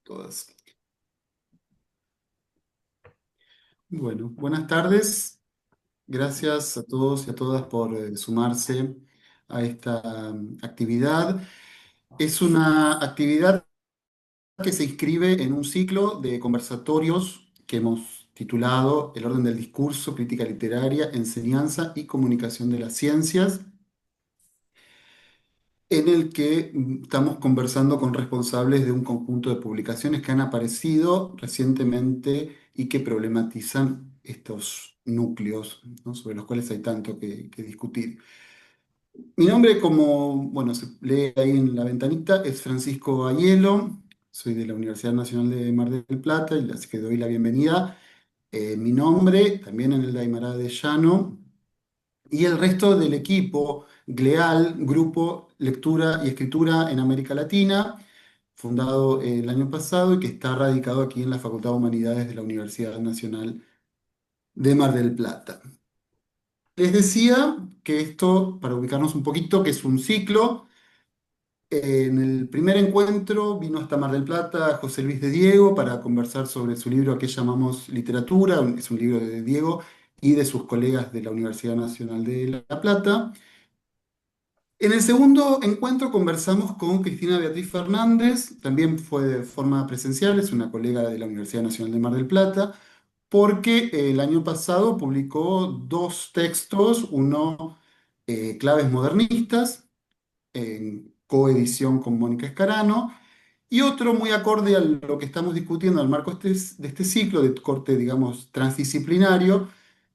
Todas. Bueno, buenas tardes. Gracias a todos y a todas por sumarse a esta actividad. Es una actividad que se inscribe en un ciclo de conversatorios que hemos titulado El orden del discurso, crítica literaria, enseñanza y comunicación de las ciencias, en el que estamos conversando con responsables de un conjunto de publicaciones que han aparecido recientemente y que problematizan estos núcleos, ¿no? Sobre los cuales hay tanto que discutir. Mi nombre, como bueno, se lee ahí en la ventanita, es Francisco Aiello, soy de la Universidad Nacional de Mar del Plata y así que doy la bienvenida. Mi nombre, también en el de Aymara de Llano, y el resto del equipo, GLEAL, Grupo Lectura y Escritura en América Latina, fundado el año pasado y que está radicado aquí en la Facultad de Humanidades de la Universidad Nacional de Mar del Plata. Les decía que esto, para ubicarnos un poquito, que es un ciclo. En el primer encuentro vino hasta Mar del Plata José Luis de Diego para conversar sobre su libro que llamamos Literatura, es un libro de Diego y de sus colegas de la Universidad Nacional de La Plata. En el segundo encuentro conversamos con Cristina Beatriz Fernández, también fue de forma presencial, es una colega de la Universidad Nacional de Mar del Plata, porque el año pasado publicó dos textos, uno Claves Modernistas, en coedición con Mónica Escarano, y otro muy acorde a lo que estamos discutiendo al marco de este ciclo de corte, digamos, transdisciplinario,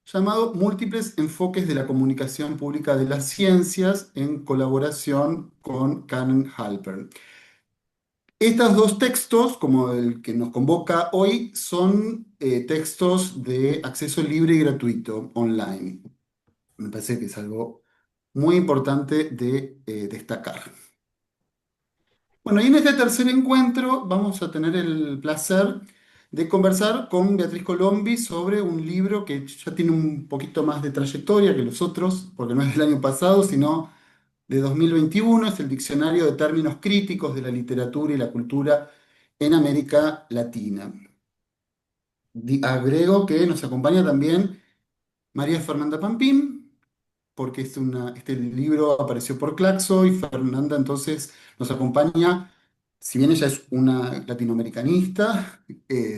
llamado Múltiples enfoques de la comunicación pública de las ciencias en colaboración con Karen Halpern. Estos dos textos, como el que nos convoca hoy, son textos de acceso libre y gratuito online. Me parece que es algo muy importante de destacar. Bueno, y en este tercer encuentro vamos a tener el placer de conversar con Beatriz Colombi sobre un libro que ya tiene un poquito más de trayectoria que los otros, porque no es del año pasado, sino de 2021. Es el Diccionario de Términos Críticos de la Literatura y la Cultura en América Latina. Agrego que nos acompaña también María Fernanda Pampín, porque este libro apareció por Claxo y Fernanda entonces nos acompaña, si bien ella es una latinoamericanista,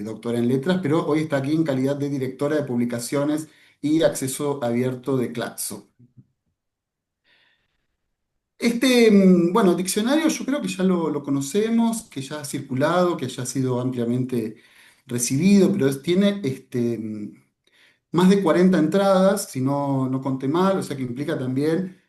doctora en letras, pero hoy está aquí en calidad de directora de publicaciones y acceso abierto de Claxo. Bueno, diccionario yo creo que ya lo conocemos, que ya ha circulado, que ya ha sido ampliamente recibido, pero tiene más de 40 entradas, si no conté mal, o sea que implica también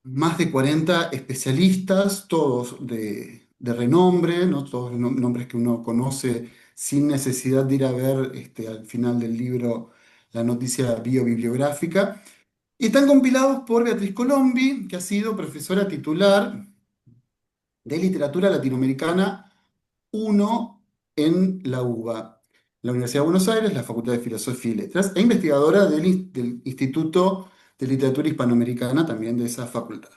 más de 40 especialistas, todos de renombre, ¿no? Todos nombres que uno conoce sin necesidad de ir a ver al final del libro la noticia biobibliográfica. Y están compilados por Beatriz Colombi, que ha sido profesora titular de Literatura Latinoamericana uno en la UBA, la Universidad de Buenos Aires, la Facultad de Filosofía y Letras, e investigadora del Instituto de Literatura Hispanoamericana, también de esa facultad.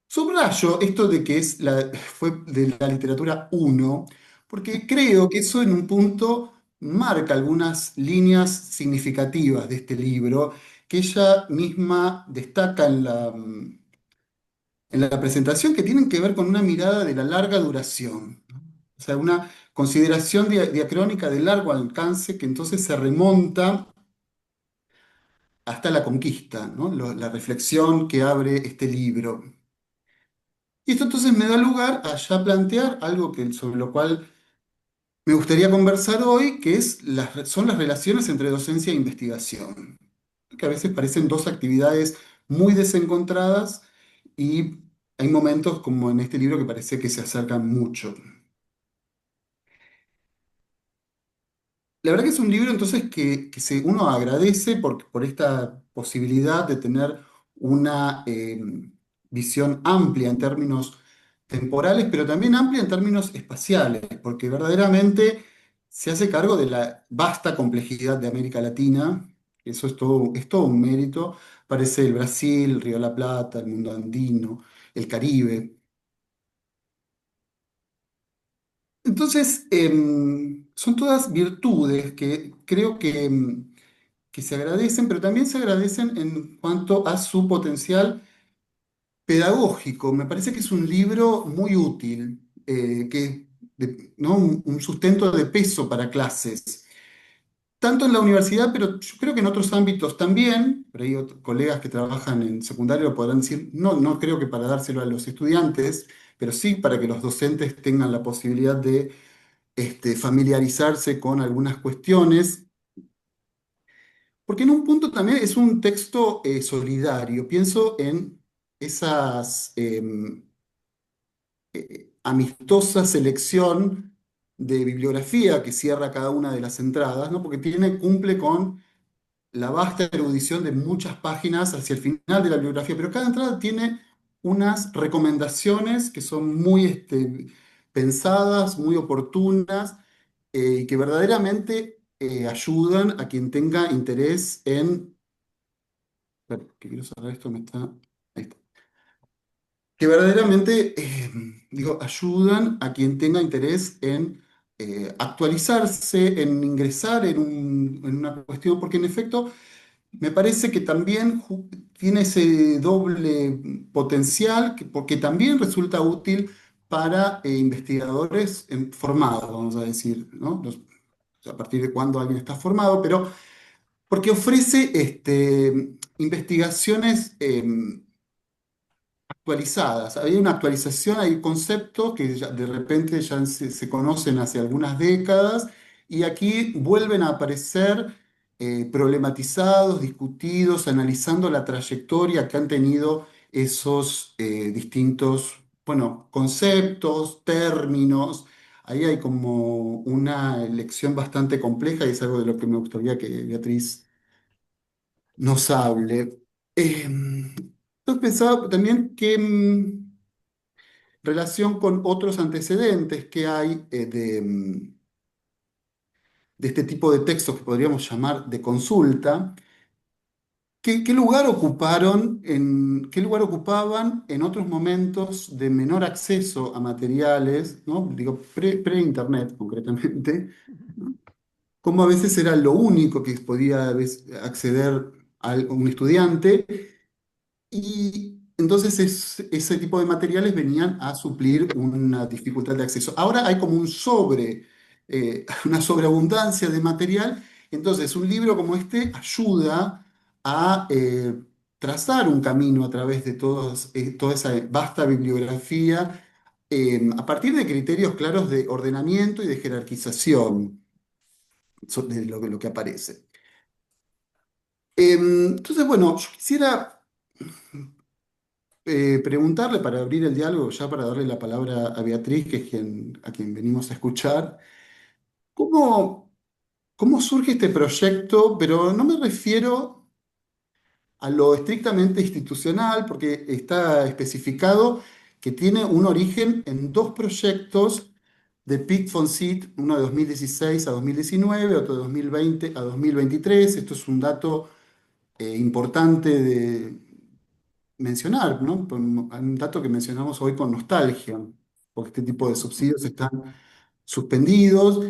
Subrayo esto de que fue de la literatura uno, porque creo que eso en un punto marca algunas líneas significativas de este libro que ella misma destaca en la presentación, que tienen que ver con una mirada de la larga duración, ¿no? O sea, una consideración diacrónica de largo alcance que entonces se remonta hasta la conquista, ¿no? La reflexión que abre este libro. Y esto entonces me da lugar a ya plantear algo sobre lo cual me gustaría conversar hoy, que son las relaciones entre docencia e investigación, que a veces parecen dos actividades muy desencontradas y hay momentos como en este libro que parece que se acercan mucho. La verdad que es un libro entonces uno agradece por esta posibilidad de tener una visión amplia en términos temporales, pero también amplia en términos espaciales, porque verdaderamente se hace cargo de la vasta complejidad de América Latina. Eso es todo un mérito. Parece el Brasil, el Río de la Plata, el mundo andino, el Caribe. Entonces, son todas virtudes que creo que se agradecen, pero también se agradecen en cuanto a su potencial pedagógico. Me parece que es un libro muy útil, ¿no? Un sustento de peso para clases, tanto en la universidad, pero yo creo que en otros ámbitos también. Por ahí colegas que trabajan en secundario lo podrán decir, no, no creo que para dárselo a los estudiantes, pero sí para que los docentes tengan la posibilidad de familiarizarse con algunas cuestiones, porque en un punto también es un texto solidario. Pienso en esas amistosa selección de bibliografía que cierra cada una de las entradas, ¿no? Porque cumple con la vasta erudición de muchas páginas hacia el final de la bibliografía, pero cada entrada tiene unas recomendaciones que son muy pensadas, muy oportunas, y que verdaderamente ayudan a quien tenga interés en... Espera, que quiero cerrar esto, me está... Ahí está. Que verdaderamente, digo, ayudan a quien tenga interés en actualizarse, en ingresar en una cuestión, porque en efecto me parece que también tiene ese doble potencial, porque también resulta útil para investigadores formados, vamos a decir, ¿no? A partir de cuándo alguien está formado, pero porque ofrece investigaciones actualizadas. Hay una actualización, hay conceptos que de repente ya se conocen hace algunas décadas y aquí vuelven a aparecer problematizados, discutidos, analizando la trayectoria que han tenido esos distintos, bueno, conceptos, términos. Ahí hay como una elección bastante compleja y es algo de lo que me gustaría que Beatriz nos hable. Entonces pensaba también que relación con otros antecedentes que hay de este tipo de textos que podríamos llamar de consulta, ¿qué lugar qué lugar ocupaban en otros momentos de menor acceso a materiales, ¿no? Digo, pre-internet concretamente, ¿no? Cómo a veces era lo único que podía acceder a un estudiante. Y entonces ese tipo de materiales venían a suplir una dificultad de acceso. Ahora hay como una sobreabundancia de material. Entonces un libro como este ayuda a trazar un camino a través de toda esa vasta bibliografía, a partir de criterios claros de ordenamiento y de jerarquización de lo que aparece. Entonces, bueno, yo quisiera preguntarle para abrir el diálogo, ya para darle la palabra a Beatriz, que es a quien venimos a escuchar, ¿cómo, cómo surge este proyecto? Pero no me refiero a lo estrictamente institucional, porque está especificado que tiene un origen en dos proyectos de Pic von Siet, uno de 2016 a 2019, otro de 2020 a 2023. Esto es un dato importante mencionar, ¿no? Un dato que mencionamos hoy con nostalgia, porque este tipo de subsidios están suspendidos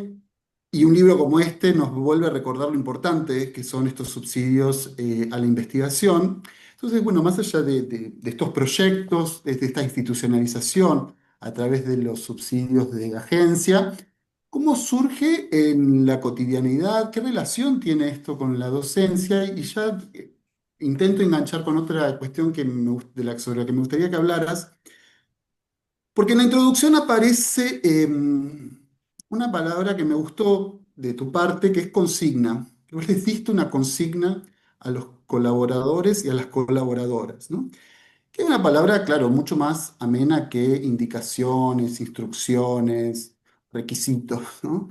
y un libro como este nos vuelve a recordar lo importante que son estos subsidios a la investigación. Entonces, bueno, más allá de estos proyectos, de esta institucionalización a través de los subsidios de agencia, ¿cómo surge en la cotidianidad? ¿Qué relación tiene esto con la docencia? Y ya intento enganchar con otra cuestión sobre la que me gustaría que hablaras, porque en la introducción aparece una palabra que me gustó de tu parte, que es consigna. Vos les diste una consigna a los colaboradores y a las colaboradoras, ¿no? Que es una palabra, claro, mucho más amena que indicaciones, instrucciones, requisitos, ¿no?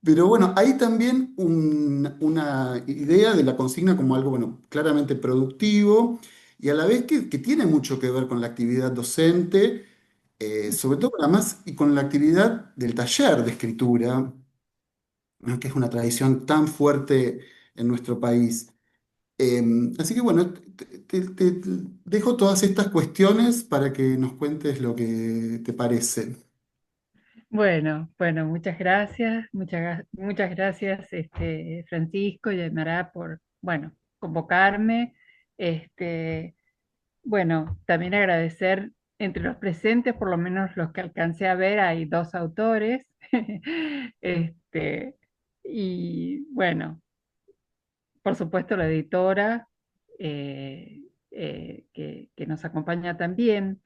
Pero bueno, hay también una idea de la consigna como algo, bueno, claramente productivo y a la vez que tiene mucho que ver con la actividad docente, sobre todo además y con la actividad del taller de escritura, ¿no? Que es una tradición tan fuerte en nuestro país. Así que bueno, te dejo todas estas cuestiones para que nos cuentes lo que te parece. Bueno, muchas gracias, Francisco y Aymara por, bueno, convocarme. Este, bueno, también agradecer entre los presentes, por lo menos los que alcancé a ver, hay dos autores. Este, y bueno, por supuesto la editora eh, que nos acompaña también.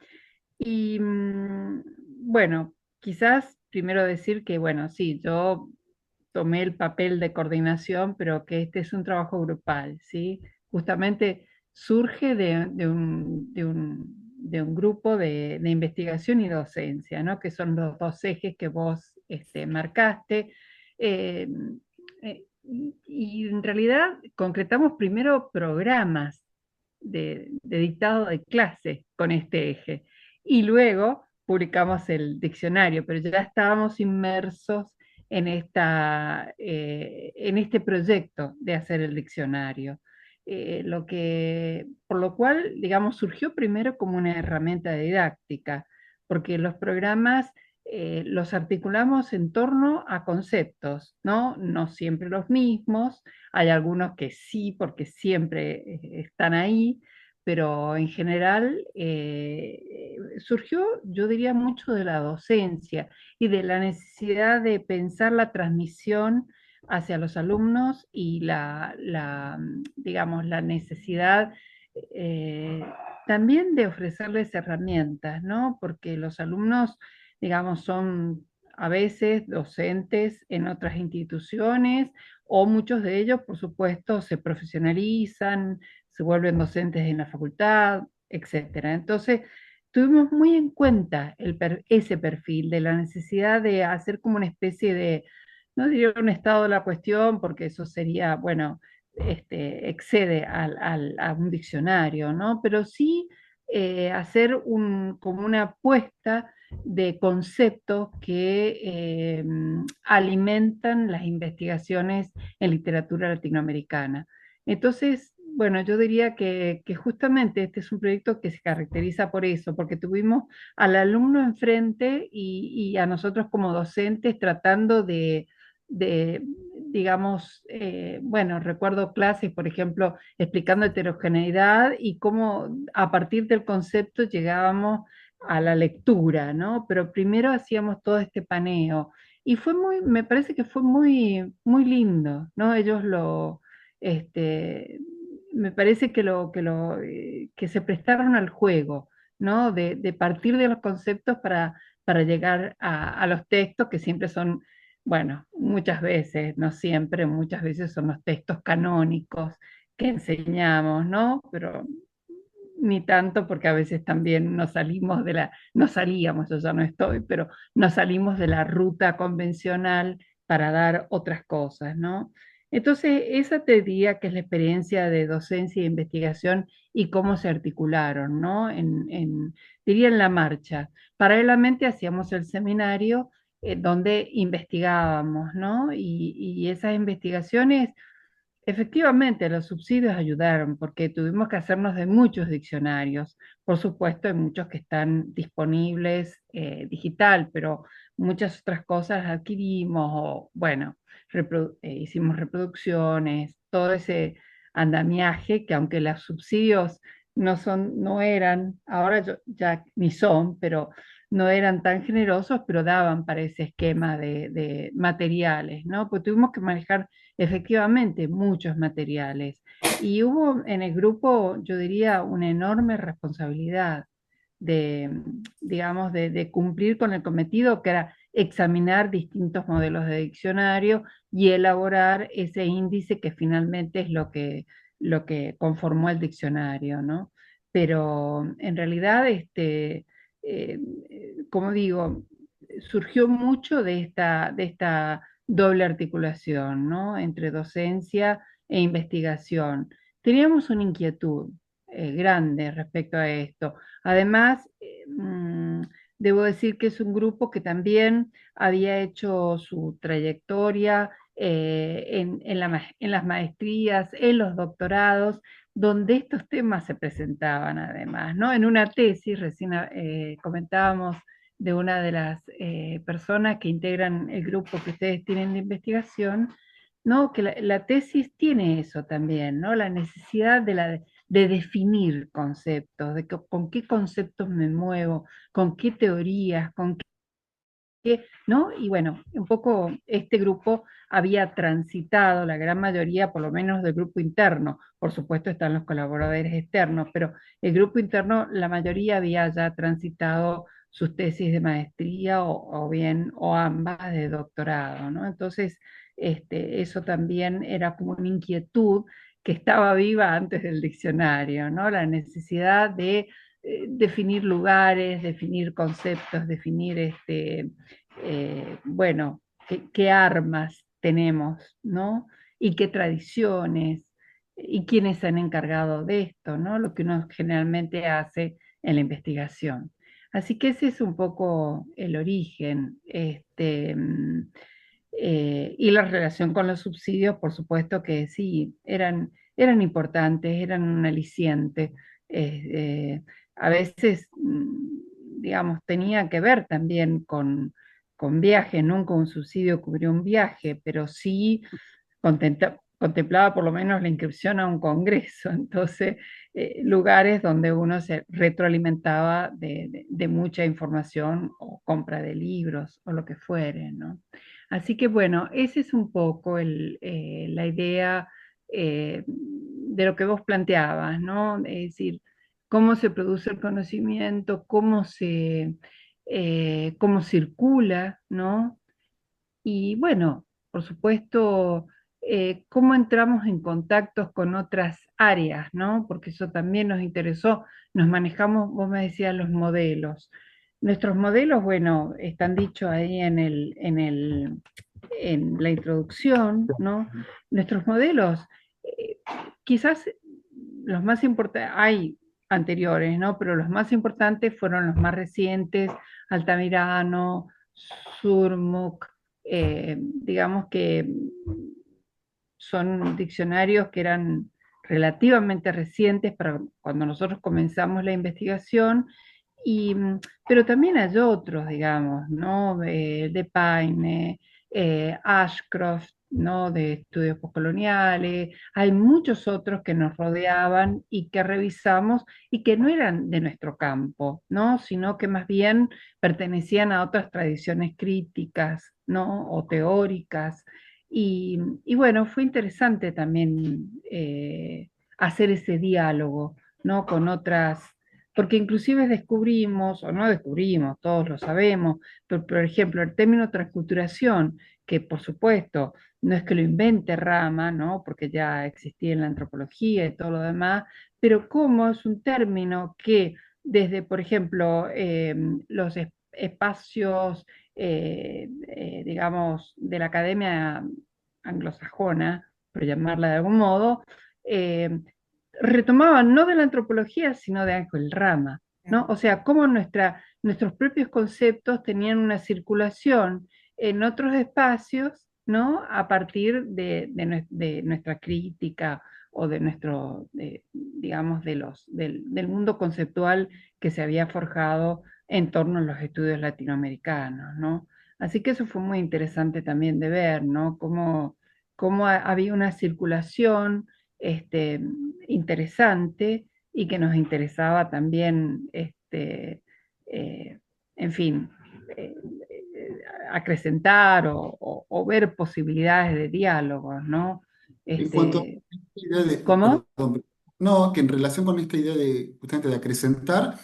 Y bueno, quizás primero decir que, bueno, sí, yo tomé el papel de coordinación, pero que este es un trabajo grupal, ¿sí? Justamente surge de un grupo de investigación y docencia, ¿no? Que son los dos ejes que vos marcaste. Eh, y en realidad concretamos primero programas de dictado de clase con este eje. Y luego publicamos el diccionario, pero ya estábamos inmersos en este proyecto de hacer el diccionario. Por lo cual, digamos, surgió primero como una herramienta didáctica, porque los programas los articulamos en torno a conceptos, ¿no? No siempre los mismos, hay algunos que sí, porque siempre están ahí, pero en general surgió, yo diría, mucho de la docencia y de la necesidad de pensar la transmisión hacia los alumnos y digamos, la necesidad eh, también de ofrecerles herramientas, ¿no? Porque los alumnos, digamos, son a veces docentes en otras instituciones o muchos de ellos, por supuesto, se profesionalizan, se vuelven docentes en la facultad, etcétera. Entonces, tuvimos muy en cuenta ese perfil de la necesidad de hacer como una especie de, no diría un estado de la cuestión, porque eso sería, bueno, excede a un diccionario, ¿no? Pero sí hacer como una apuesta de conceptos que alimentan las investigaciones en literatura latinoamericana. Entonces, bueno, yo diría que justamente este es un proyecto que se caracteriza por eso, porque tuvimos al alumno enfrente y a nosotros como docentes tratando de, digamos, bueno, recuerdo clases, por ejemplo, explicando heterogeneidad y cómo a partir del concepto llegábamos a la lectura, ¿no? Pero primero hacíamos todo este paneo y fue muy, me parece que fue muy, muy lindo, ¿no? Este, me parece que se prestaron al juego, ¿no? De partir de los conceptos para llegar a los textos que siempre son, bueno, muchas veces, no siempre, muchas veces son los textos canónicos que enseñamos, ¿no? Pero ni tanto porque a veces también nos salíamos, yo ya no estoy, pero nos salimos de la ruta convencional para dar otras cosas, ¿no? Entonces, esa te diría que es la experiencia de docencia e investigación y cómo se articularon, ¿no? Diría en la marcha. Paralelamente hacíamos el seminario donde investigábamos, ¿no? Y esas investigaciones efectivamente, los subsidios ayudaron porque tuvimos que hacernos de muchos diccionarios. Por supuesto, hay muchos que están disponibles digital, pero muchas otras cosas adquirimos o, bueno, hicimos reproducciones, todo ese andamiaje que aunque los subsidios no eran, ahora ya ni son, pero no eran tan generosos, pero daban para ese esquema de materiales, ¿no? Pues tuvimos que manejar efectivamente muchos materiales. Y hubo en el grupo, yo diría, una enorme responsabilidad de, digamos, de cumplir con el cometido que era examinar distintos modelos de diccionario y elaborar ese índice que finalmente es lo que conformó el diccionario, ¿no? Pero en realidad, eh, como digo, surgió mucho de esta doble articulación, ¿no? Entre docencia e investigación. Teníamos una inquietud grande respecto a esto. Además, debo decir que es un grupo que también había hecho su trayectoria en las maestrías, en los doctorados, donde estos temas se presentaban además, ¿no? En una tesis, recién comentábamos de una de las personas que integran el grupo que ustedes tienen de investigación, ¿no? Que la tesis tiene eso también, ¿no? La necesidad de definir conceptos, con qué conceptos me muevo, con qué teorías, ¿no? Y bueno, un poco este grupo había transitado, la gran mayoría, por lo menos del grupo interno, por supuesto están los colaboradores externos, pero el grupo interno, la mayoría había ya transitado sus tesis de maestría o bien, o ambas de doctorado, ¿no? Entonces, eso también era como una inquietud que estaba viva antes del diccionario, ¿no? La necesidad de definir lugares, definir conceptos, definir bueno, qué armas tenemos, ¿no? Y qué tradiciones, y quiénes se han encargado de esto, ¿no? Lo que uno generalmente hace en la investigación. Así que ese es un poco el origen, y la relación con los subsidios, por supuesto que sí, eran importantes, eran un aliciente. A veces, digamos, tenía que ver también con viajes, nunca un subsidio cubrió un viaje, pero sí contemplaba por lo menos la inscripción a un congreso, entonces lugares donde uno se retroalimentaba de mucha información o compra de libros o lo que fuere, ¿no? Así que bueno, esa es un poco la idea de lo que vos planteabas, ¿no? Es decir, cómo se produce el conocimiento, cómo circula, ¿no? Y bueno, por supuesto, cómo entramos en contactos con otras áreas, ¿no? Porque eso también nos interesó. Nos manejamos, vos me decías, los modelos. Nuestros modelos, bueno, están dichos ahí en la introducción, ¿no? Nuestros modelos, eh, quizás los más importantes, hay anteriores, ¿no? Pero los más importantes fueron los más recientes, Altamirano, Surmuk, digamos que son diccionarios que eran relativamente recientes para cuando nosotros comenzamos la investigación, y, pero también hay otros, digamos, ¿no? De Paine, Ashcroft, ¿no? De estudios postcoloniales, hay muchos otros que nos rodeaban y que revisamos y que no eran de nuestro campo, ¿no? Sino que más bien pertenecían a otras tradiciones críticas, ¿no? O teóricas. Y bueno, fue interesante también hacer ese diálogo, ¿no? Con otras, porque inclusive descubrimos, o no descubrimos, todos lo sabemos, pero por ejemplo, el término transculturación, que por supuesto no es que lo invente Rama, ¿no? Porque ya existía en la antropología y todo lo demás, pero cómo es un término que desde, por ejemplo, los espacios, digamos, de la academia anglosajona, por llamarla de algún modo, eh, retomaban no de la antropología, sino de Ángel Rama, ¿no? O sea, cómo nuestros propios conceptos tenían una circulación en otros espacios, ¿no? A partir de nuestra crítica o de digamos, del mundo conceptual que se había forjado en torno a los estudios latinoamericanos, ¿no? Así que eso fue muy interesante también de ver, ¿no? Cómo había una circulación este, interesante y que nos interesaba también, eh, en fin, eh, acrecentar o ver posibilidades de diálogos, ¿no? En cuanto a Este, esta idea de, ¿Cómo? perdón, no, que en relación con esta idea de justamente de acrecentar,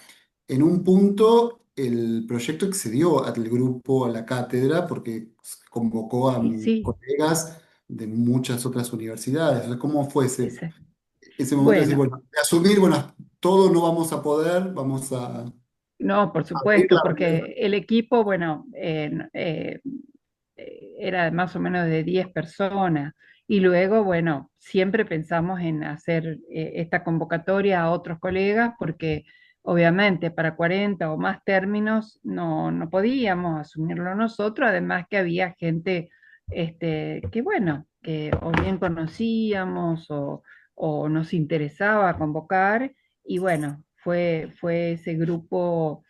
en un punto el proyecto excedió al grupo, a la cátedra, porque convocó a Sí, colegas de muchas otras universidades. Entonces, ¿cómo fue ese. ese momento de decir, Bueno, bueno, de asumir, bueno, todo no vamos a poder, vamos a no, por abrir supuesto, la porque el equipo, bueno, era más o menos de 10 personas. Y luego, bueno, siempre pensamos en hacer esta convocatoria a otros colegas porque obviamente para 40 o más términos no podíamos asumirlo nosotros, además que había gente que, bueno, que o bien conocíamos o nos interesaba convocar y bueno, fue ese grupo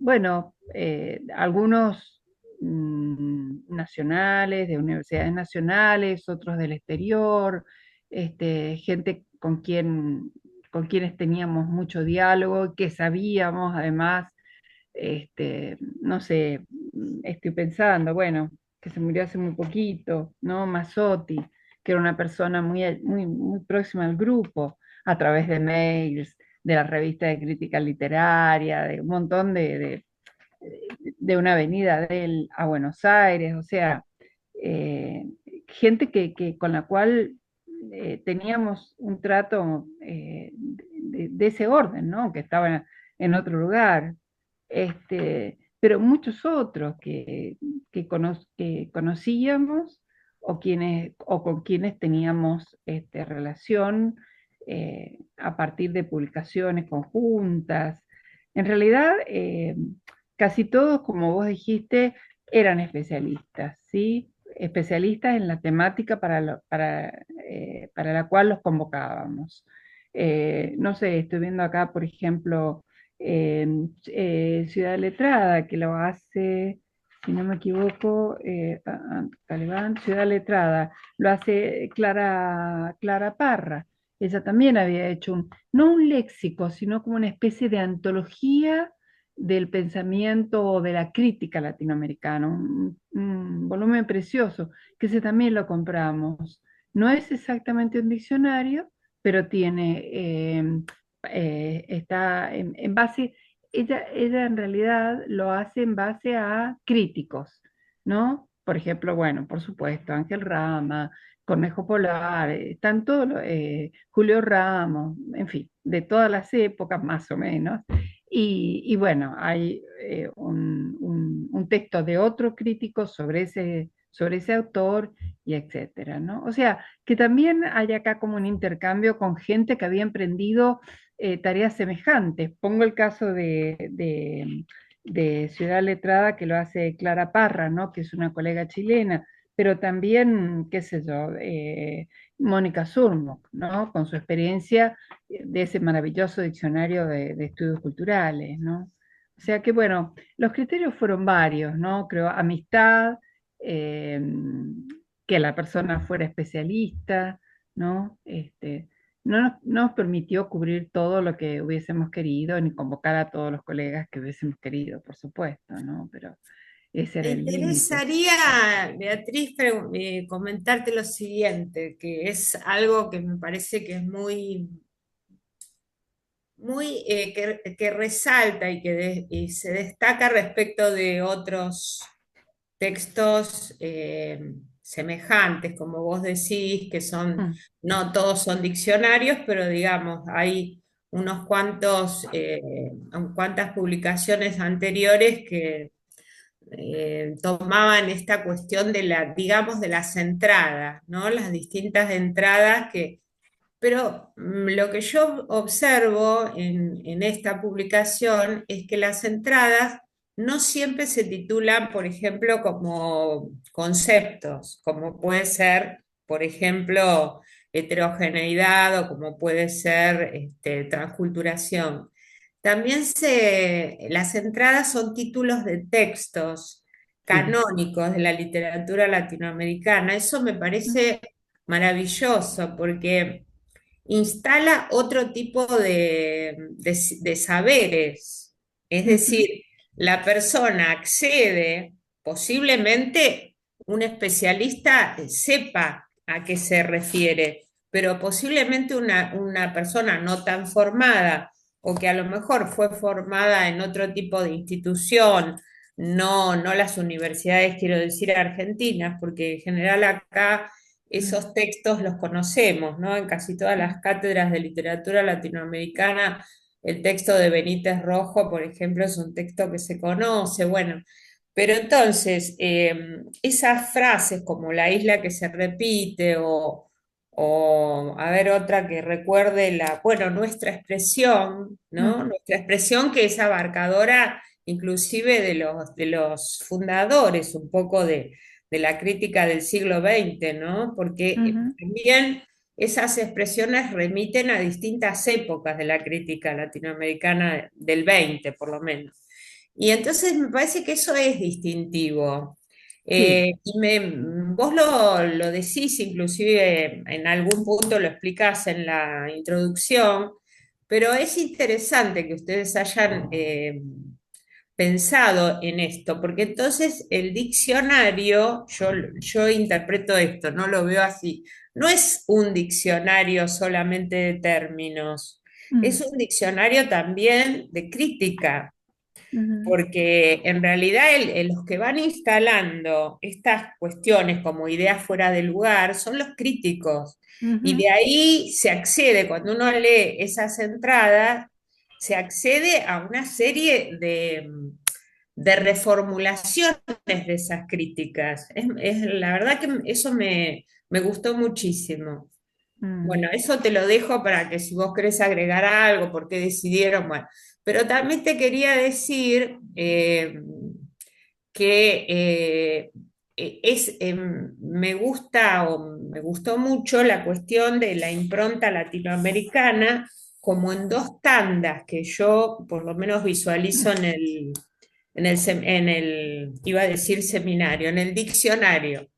bueno, algunos nacionales, de universidades nacionales, otros del exterior, gente con quienes teníamos mucho diálogo, que sabíamos además, no sé, estoy pensando, bueno, que se murió hace muy poquito, ¿no? Mazzotti, que era una persona muy próxima al grupo, a través de mails, de la revista de crítica literaria, de un montón de una avenida de él a Buenos Aires, o sea, eh, gente con la cual teníamos un trato de ese orden, ¿no? Que estaba en otro lugar. Pero muchos otros que conocíamos o con quienes teníamos relación a partir de publicaciones conjuntas. En realidad, casi todos, como vos dijiste, eran especialistas, ¿sí? Especialistas en la temática para la cual los convocábamos. No sé, estoy viendo acá, por ejemplo, eh, Ciudad Letrada, que lo hace, si no me equivoco, Talibán, Ciudad Letrada, lo hace Clara Parra. Ella también había hecho no un léxico, sino como una especie de antología del pensamiento o de la crítica latinoamericana, un volumen precioso, que ese también lo compramos. No es exactamente un diccionario, pero está en base, ella en realidad lo hace en base a críticos, ¿no? Por ejemplo, bueno, por supuesto, Ángel Rama, Cornejo Polar, están todos, Julio Ramos, en fin, de todas las épocas más o menos. Y bueno, hay un texto de otro crítico sobre ese autor y etcétera, ¿no? O sea, que también hay acá como un intercambio con gente que había emprendido tareas semejantes. Pongo el caso de Ciudad Letrada, que lo hace Clara Parra, ¿no? Que es una colega chilena, pero también, qué sé yo, Mónica Surmo, ¿no? Con su experiencia de ese maravilloso diccionario de estudios culturales, ¿no? O sea que, bueno, los criterios fueron varios, ¿no? Creo amistad, eh, que la persona fuera especialista, ¿no? No nos permitió cubrir todo lo que hubiésemos querido, ni convocar a todos los colegas que hubiésemos querido, por supuesto, ¿no? Pero ese Me era el límite. interesaría, Beatriz, comentarte lo siguiente, que es algo que me parece que es que resalta y se destaca respecto de otros textos semejantes, como vos decís, que son, Mm, no todos son diccionarios, pero digamos, hay unas cuantas publicaciones anteriores que tomaban esta cuestión de digamos, de las entradas, ¿no? Las distintas entradas pero lo que yo observo en esta publicación es que las entradas no siempre se titulan, por ejemplo, como conceptos, como puede ser, por ejemplo, heterogeneidad o como puede ser transculturación. También las entradas son títulos de textos sí. canónicos de la literatura latinoamericana. Eso me parece maravilloso porque instala otro tipo de saberes. Es Ujú, decir, la persona accede, posiblemente un especialista sepa a qué se refiere, pero posiblemente una persona no tan formada o que a lo mejor fue formada en otro tipo de institución, no las universidades, quiero decir, argentinas, porque en general acá mm, esos textos los conocemos, ¿no? En casi todas mm, las cátedras de literatura latinoamericana, el texto de Benítez Rojo, por ejemplo, es un texto que se conoce, bueno. Pero entonces, esas frases como la isla que se repite o a ver otra que recuerde bueno, nuestra expresión, ¿no? mm, Nuestra expresión que es abarcadora inclusive de los fundadores un poco de la crítica del siglo XX, ¿no? Porque ujú, también esas expresiones remiten a distintas épocas de la crítica latinoamericana del XX, por lo menos. Y entonces me parece que eso es distintivo. Sí. Vos lo decís, inclusive en algún punto lo explicás en la introducción, pero es interesante que ustedes hayan pensado en esto, porque entonces el diccionario, yo interpreto esto, no lo veo así, no es un diccionario solamente de términos, es Mm, un diccionario también de crítica, ujú, porque en realidad los que van instalando estas cuestiones como ideas fuera de lugar son los críticos. Y ujú, de ahí se accede, cuando uno lee esas entradas, se accede a una serie de reformulaciones de esas críticas. La verdad que eso me gustó muchísimo. mm, Bueno, eso te lo dejo para que si vos querés agregar algo, por qué decidieron, bueno. Pero también te quería decir que me gusta o me gustó mucho la cuestión de la impronta latinoamericana como en dos tandas que yo por lo menos visualizo iba a decir seminario, en el diccionario.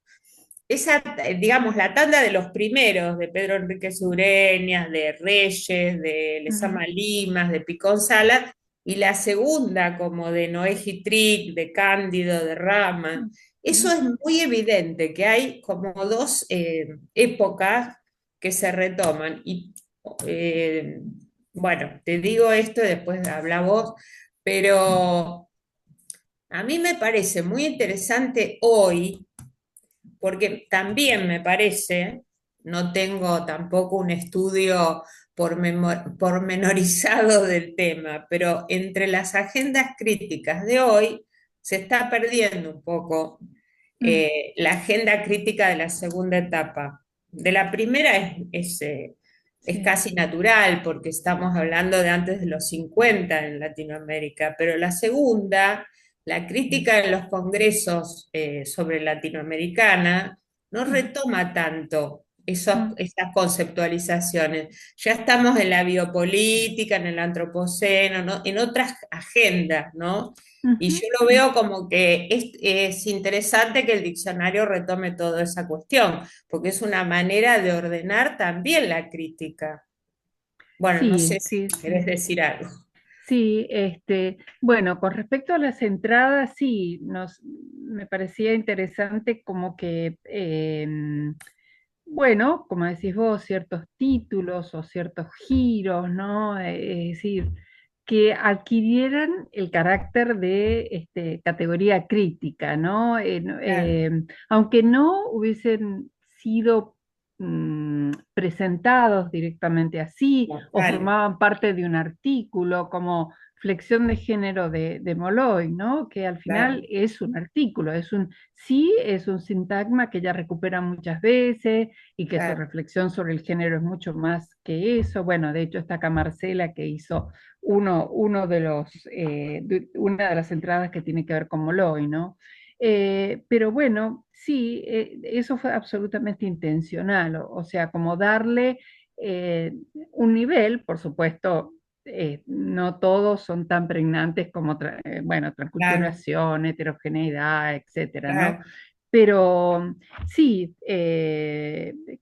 Esa, digamos, la tanda de los primeros, de Pedro Enríquez Ureñas, de Reyes, de ujú, Lezama Limas, de Picón Salas, y la segunda como de Noé Gitric, de Cándido, de Rama. Eso ujú. es muy evidente, que hay como dos épocas que se retoman. Y eh, bueno, te digo esto y después habla vos, pero a mí me parece muy interesante hoy porque también me parece, no tengo tampoco un estudio pormenorizado del tema, pero entre las agendas críticas de hoy se está perdiendo un poco Mm, la agenda crítica de la segunda etapa. De la primera es sí. casi natural porque estamos hablando de antes de los 50 en Latinoamérica, pero la segunda, la crítica en los congresos sobre latinoamericana, no Mm, retoma tanto mm, esas conceptualizaciones. Ya estamos en la biopolítica, en el antropoceno, ¿no? En otras agendas, ¿no? Y ujú. yo lo veo como que es interesante que el diccionario retome toda esa cuestión, porque es una manera de ordenar también la crítica. Bueno, no sé Sí, si sí, querés sí. decir algo. Sí, bueno, con respecto a las entradas, sí, me parecía interesante como que, bueno, como decís vos, ciertos títulos o ciertos giros, ¿no? Es decir, que adquirieran el carácter de categoría crítica, ¿no? Claro, Aunque no hubiesen sido presentados directamente así como o tal, formaban parte de un artículo como Flexión de género de Molloy, ¿no? Que al final claro, es un artículo, sí, es un sintagma que ella recupera muchas veces y que su claro, reflexión sobre el género es mucho más que eso. Bueno, de hecho está acá Marcela que hizo una de las entradas que tiene que ver con Molloy, ¿no? Pero bueno, sí, eso fue absolutamente intencional, o sea, como darle eh, un nivel, por supuesto, no todos son tan pregnantes como, bueno, claro, transculturación, heterogeneidad, etcétera, ¿no? claro. Pero sí,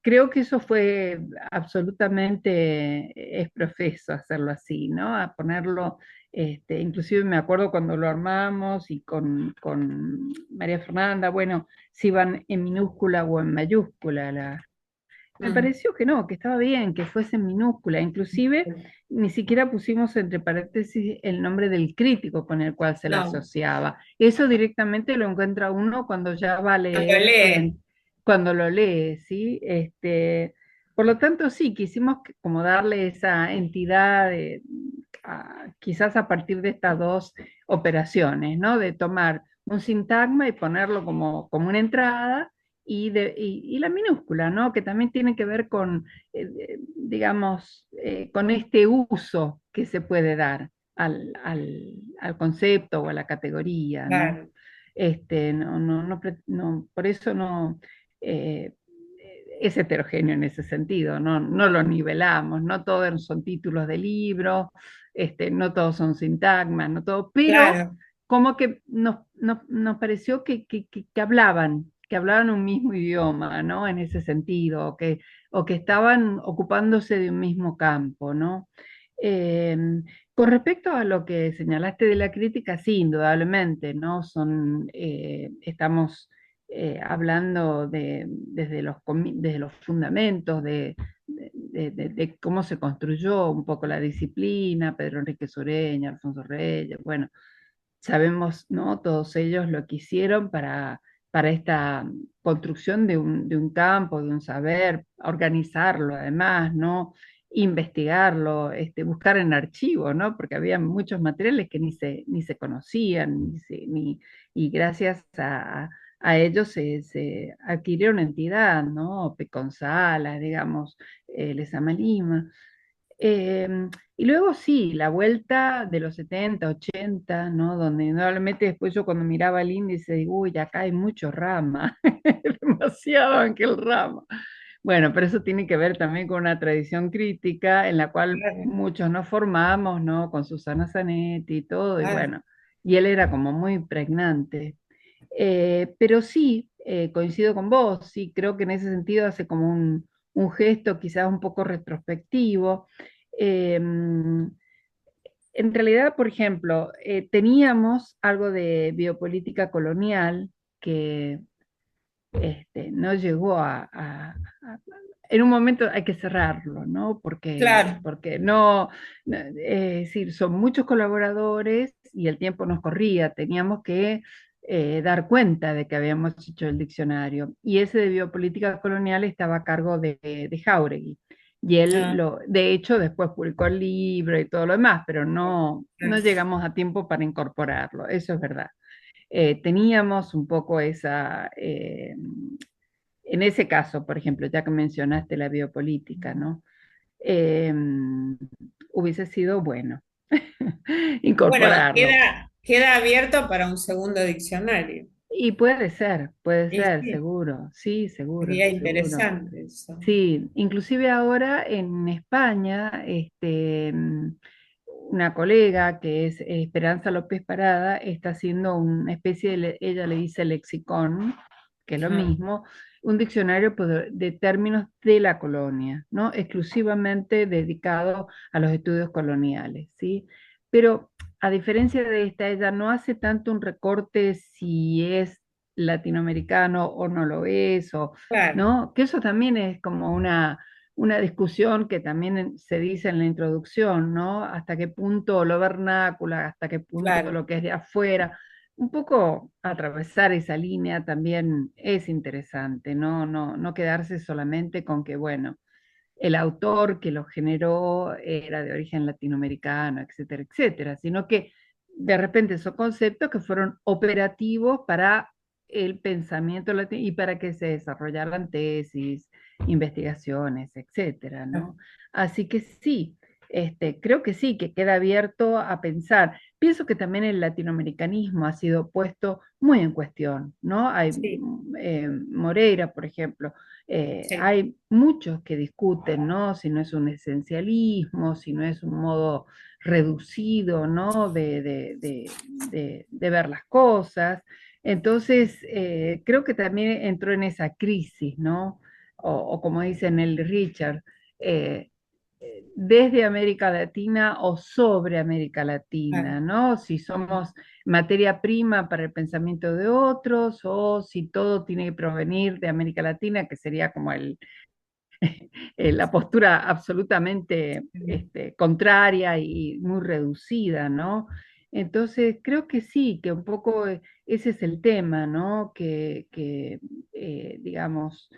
creo que eso fue absolutamente es profeso hacerlo así, ¿no? A ponerlo, inclusive me acuerdo cuando lo armamos y con María Fernanda, bueno, si iban en minúscula o en mayúscula me Mm. pareció que no, que estaba bien, que fuese en minúscula. Inclusive ni siquiera pusimos entre paréntesis el nombre del crítico con el cual se la No, asociaba. Eso directamente lo encuentra uno cuando ya va a cuando leer, lee, cuando lo lee, ¿sí? Por lo tanto, sí, quisimos como darle esa entidad, quizás a partir de estas dos operaciones, ¿no? De tomar un sintagma y ponerlo como una entrada y la minúscula, ¿no? Que también tiene que ver con, digamos, con este uso que se puede dar al concepto o a la categoría, ¿no? claro, Por eso no es heterogéneo en ese sentido, no lo nivelamos, no todos son títulos de libros, no todos son sintagmas, no todo, pero claro. como que nos pareció que hablaban un mismo idioma, ¿no? En ese sentido, o que estaban ocupándose de un mismo campo, ¿no? Eh, con respecto a lo que señalaste de la crítica, sí, indudablemente, ¿no? Estamos hablando desde los fundamentos de cómo se construyó un poco la disciplina, Pedro Enrique Sureña, Alfonso Reyes, bueno, sabemos, ¿no? Todos ellos lo que hicieron para esta construcción de un campo, de un saber, organizarlo además, ¿no? Investigarlo, buscar en archivos, ¿no? Porque había muchos materiales que ni se conocían, y gracias a ellos se adquirió una entidad, ¿no? Peconzalas, digamos, Lezama Lima. Eh, y luego sí, la vuelta de los 70 80, ¿no? Donde indudablemente después yo cuando miraba el índice digo, uy, acá hay mucho rama, demasiado aquel rama. Bueno, pero eso tiene que ver también con una tradición crítica en la cual Claro, muchos nos formamos, ¿no? Con Susana Zanetti y todo, y claro. bueno, y él era como muy pregnante. Pero sí, coincido con vos, sí, creo que en ese sentido hace como un gesto quizás un poco retrospectivo. En realidad, por ejemplo, teníamos algo de biopolítica colonial que no llegó en un momento hay que cerrarlo, ¿no? Claro, Porque es decir, son muchos colaboradores y el tiempo nos corría, teníamos que dar cuenta de que habíamos hecho el diccionario. Y ese de biopolítica colonial estaba a cargo de Jáuregui. Y ah, de hecho, después publicó el libro y todo lo demás, pero no claro. llegamos a tiempo para incorporarlo, eso es verdad. Teníamos un poco en ese caso, por ejemplo, ya que mencionaste la biopolítica, ¿no? Eh, Hubiese sido bueno Bueno, incorporarlo. queda abierto para un segundo diccionario. Y puede Y ser, sí, seguro, sí, seguro, sería seguro. interesante eso. Sí, inclusive ahora en España, una colega que es Esperanza López Parada está haciendo una especie ella le dice lexicón, que es lo Ah, mismo, un diccionario pues, de términos de la colonia, ¿no? Exclusivamente dedicado a los estudios coloniales, ¿sí? Pero a diferencia de esta, ella no hace tanto un recorte si es latinoamericano o no lo es, claro, ¿no? Que eso también es como una discusión que también se dice en la introducción, ¿no? Hasta qué punto lo vernáculo, hasta qué punto claro. lo que es de afuera. Un poco atravesar esa línea también es interesante, ¿no? No quedarse solamente con que, bueno, el autor que lo generó era de origen latinoamericano, etcétera, etcétera, sino que de repente son conceptos que fueron operativos para el pensamiento latino y para que se desarrollaran tesis, investigaciones, etcétera, ¿no? Así que sí, creo que sí, que queda abierto a pensar. Pienso que también el latinoamericanismo ha sido puesto muy en cuestión, ¿no? Hay Sí, Moreira, por ejemplo, sí, hay muchos que discuten, ¿no? Si no es un esencialismo, si no es un modo reducido, ¿no? De ver las cosas. Entonces, creo que también entró en esa crisis, ¿no? O como dice Nelly Richard, eh, desde América Latina o sobre América claro. Latina, ¿no? Si somos materia prima para el pensamiento de otros o si todo tiene que provenir de América Latina, que sería como la postura absolutamente contraria y muy reducida, ¿no? Entonces, creo que sí, que un poco ese es el tema, ¿no? Digamos,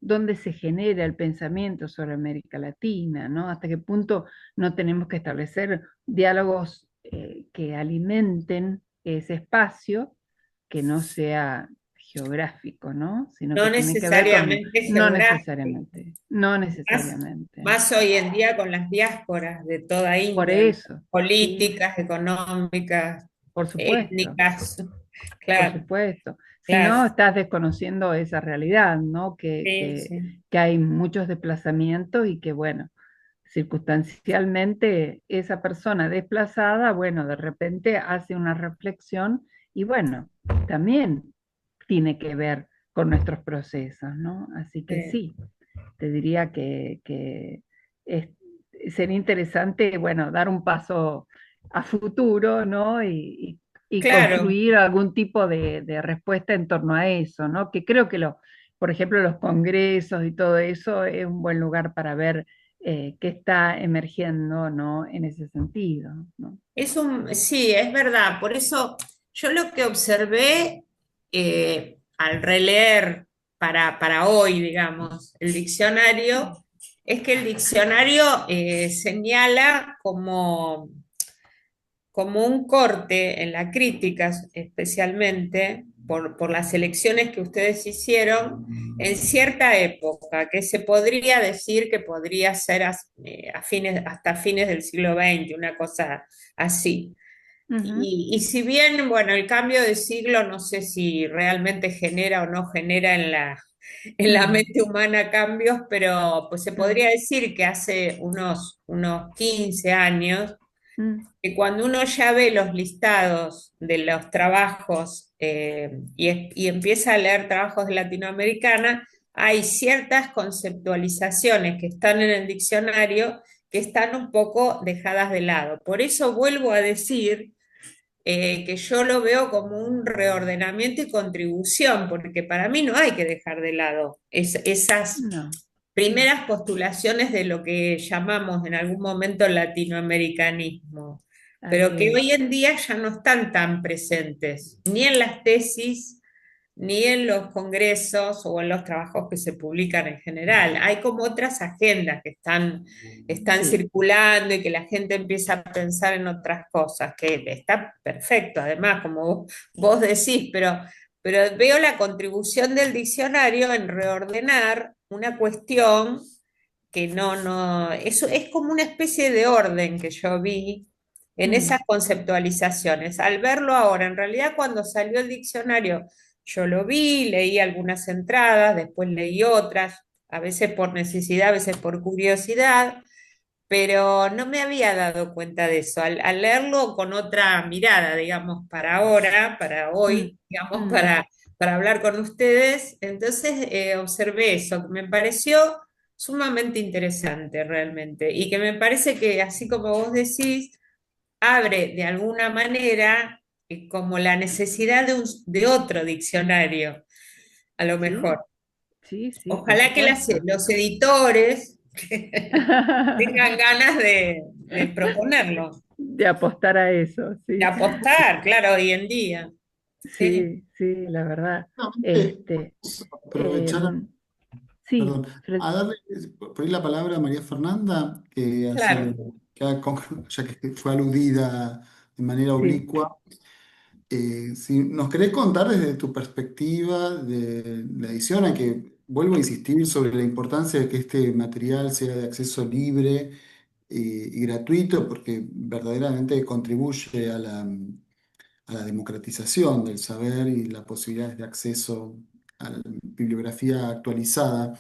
dónde se genera el pensamiento sobre América Latina, ¿no? Hasta qué punto no tenemos que establecer diálogos que alimenten ese espacio, que no sea geográfico, ¿no? Sino No que tiene que ver con, necesariamente geográfico, no más, necesariamente. más hoy en día con las diásporas de toda Por índole, eso, sí, políticas, económicas, por supuesto, étnicas, por claro, supuesto. Si claro, no, estás desconociendo esa realidad, ¿no? sí, sí. Que hay muchos desplazamientos y que, bueno, circunstancialmente esa persona desplazada, bueno, de repente hace una reflexión y bueno, también tiene que ver con nuestros procesos, ¿no? Así que Eh, sí, te diría que es- sería interesante, bueno, dar un paso a futuro, ¿no? Y claro. construir algún tipo de respuesta en torno a eso, ¿no? Que creo que por ejemplo, los congresos y todo eso es un buen lugar para ver qué está emergiendo, ¿no? En ese sentido, ¿no? Sí, es verdad. Por eso yo lo que observé al releer para hoy, digamos, el diccionario, es que el diccionario señala como un corte en la crítica, especialmente por las elecciones que ustedes hicieron en cierta época, que se podría decir que podría ser hasta fines del siglo XX, una cosa así. Ujú. Y si bien, bueno, el cambio de siglo no sé si realmente genera o no genera en la Mm, mente humana cambios, pero pues se mm, podría decir que hace unos 15 años, mm, que cuando uno ya ve los listados de los trabajos y empieza a leer trabajos de latinoamericana, hay ciertas conceptualizaciones que están en el diccionario que están un poco dejadas de lado. Por eso vuelvo a decir que yo lo veo como un reordenamiento y contribución, porque para mí no hay que dejar de lado esas no, primeras postulaciones de lo que llamamos en algún momento latinoamericanismo, pero así que es. hoy en día ya no están tan presentes, ni en las tesis, ni en los congresos o en los trabajos que se publican en general. Hay como otras agendas que están Sí. circulando y que la gente empieza a pensar en otras cosas, que está perfecto, además, como vos decís, pero veo la contribución del diccionario en reordenar una cuestión que no, eso es como una especie de orden que yo vi en esas Mm, conceptualizaciones. Al verlo ahora, en realidad cuando salió el diccionario, yo lo vi, leí algunas entradas, después leí otras, a veces por necesidad, a veces por curiosidad, pero no me había dado cuenta de eso. Al leerlo con otra mirada, digamos, para ahora, para mm, hoy, digamos, mm. para hablar con ustedes, entonces observé eso, que me pareció sumamente interesante realmente, y que me parece que, así como vos decís, abre de alguna manera como la necesidad de otro diccionario, a lo Sí, mejor. sí, sí, por Ojalá que supuesto. los editores tengan ganas de proponerlo, De apostar a eso, de sí. apostar, claro, hoy en día. Sí, Sí, sí, la verdad. Nuevamente, Este, aprovechar, em, sí, perdón, a darle por ahí la palabra a María Fernanda, claro. ya que fue aludida de manera sí, oblicua. Si nos querés contar desde tu perspectiva de la edición, a que vuelvo a insistir sobre la importancia de que este material sea de acceso libre y gratuito, porque verdaderamente contribuye a la democratización del saber y las posibilidades de acceso a la bibliografía actualizada.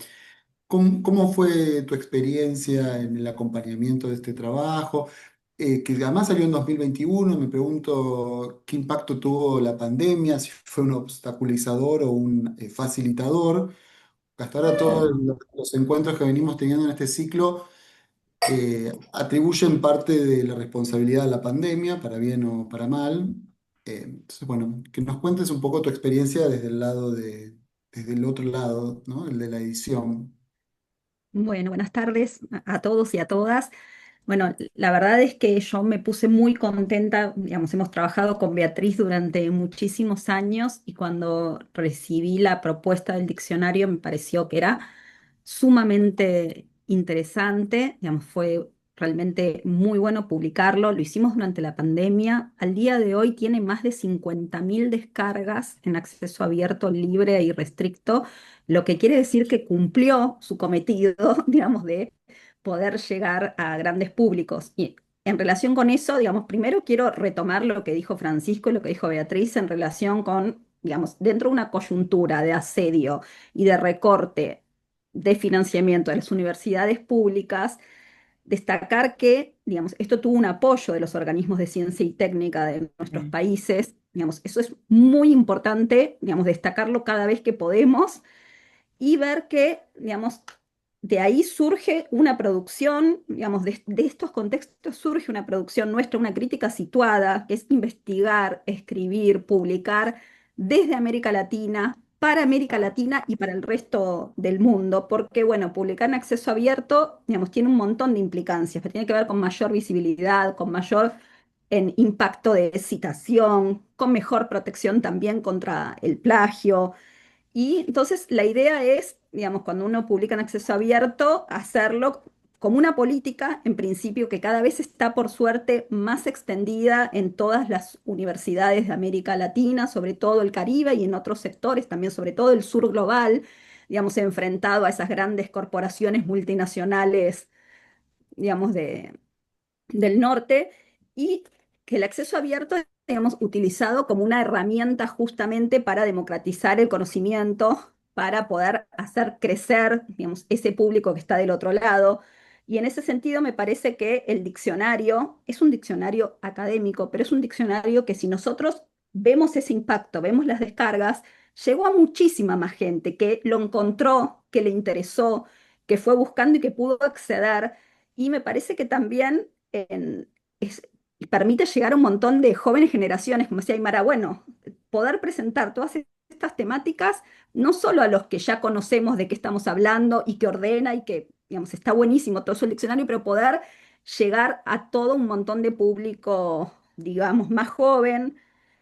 ¿Cómo fue tu experiencia en el acompañamiento de este trabajo? Que además salió en 2021, me pregunto qué impacto tuvo la pandemia, si fue un obstaculizador o un facilitador. Hasta ahora todos los encuentros que venimos teniendo en este ciclo atribuyen parte de la responsabilidad a la pandemia, para bien o para mal. Entonces, bueno, que nos cuentes un poco tu experiencia desde el otro lado, ¿no? El de la edición. Bueno, buenas tardes a todos y a todas. Bueno, la verdad es que yo me puse muy contenta, digamos, hemos trabajado con Beatriz durante muchísimos años y cuando recibí la propuesta del diccionario me pareció que era sumamente interesante, digamos, fue realmente muy bueno publicarlo, lo hicimos durante la pandemia, al día de hoy tiene más de 50.000 descargas en acceso abierto, libre y restricto, lo que quiere decir que cumplió su cometido, digamos, de poder llegar a grandes públicos. Y en relación con eso, digamos, primero quiero retomar lo que dijo Francisco y lo que dijo Beatriz en relación con, digamos, dentro de una coyuntura de asedio y de recorte de financiamiento de las universidades públicas, destacar que, digamos, esto tuvo un apoyo de los organismos de ciencia y técnica de nuestros Sí. países. Digamos, eso es muy importante, digamos, destacarlo cada vez que podemos y ver que, digamos, de ahí surge una producción, digamos, de estos contextos surge una producción nuestra, una crítica situada, que es investigar, escribir, publicar desde América Latina, para América Latina y para el resto del mundo, porque, bueno, publicar en acceso abierto, digamos, tiene un montón de implicancias, que tiene que ver con mayor visibilidad, con mayor impacto de citación, con mejor protección también contra el plagio. Y entonces la idea es, digamos, cuando uno publica en acceso abierto, hacerlo como una política, en principio, que cada vez está, por suerte, más extendida en todas las universidades de América Latina, sobre todo el Caribe y en otros sectores, también sobre todo el sur global, digamos, enfrentado a esas grandes corporaciones multinacionales, digamos, del norte, y que el acceso abierto, digamos, utilizado como una herramienta justamente para democratizar el conocimiento, para poder hacer crecer, digamos, ese público que está del otro lado. Y en ese sentido me parece que el diccionario es un diccionario académico, pero es un diccionario que si nosotros vemos ese impacto, vemos las descargas, llegó a muchísima más gente que lo encontró, que le interesó, que fue buscando y que pudo acceder. Y me parece que también es- permite llegar a un montón de jóvenes generaciones, como decía Aymara, bueno, poder presentar todas estas temáticas, no solo a los que ya conocemos de qué estamos hablando y que ordena y que, digamos, está buenísimo todo eso el diccionario, pero poder llegar a todo un montón de público, digamos, más joven.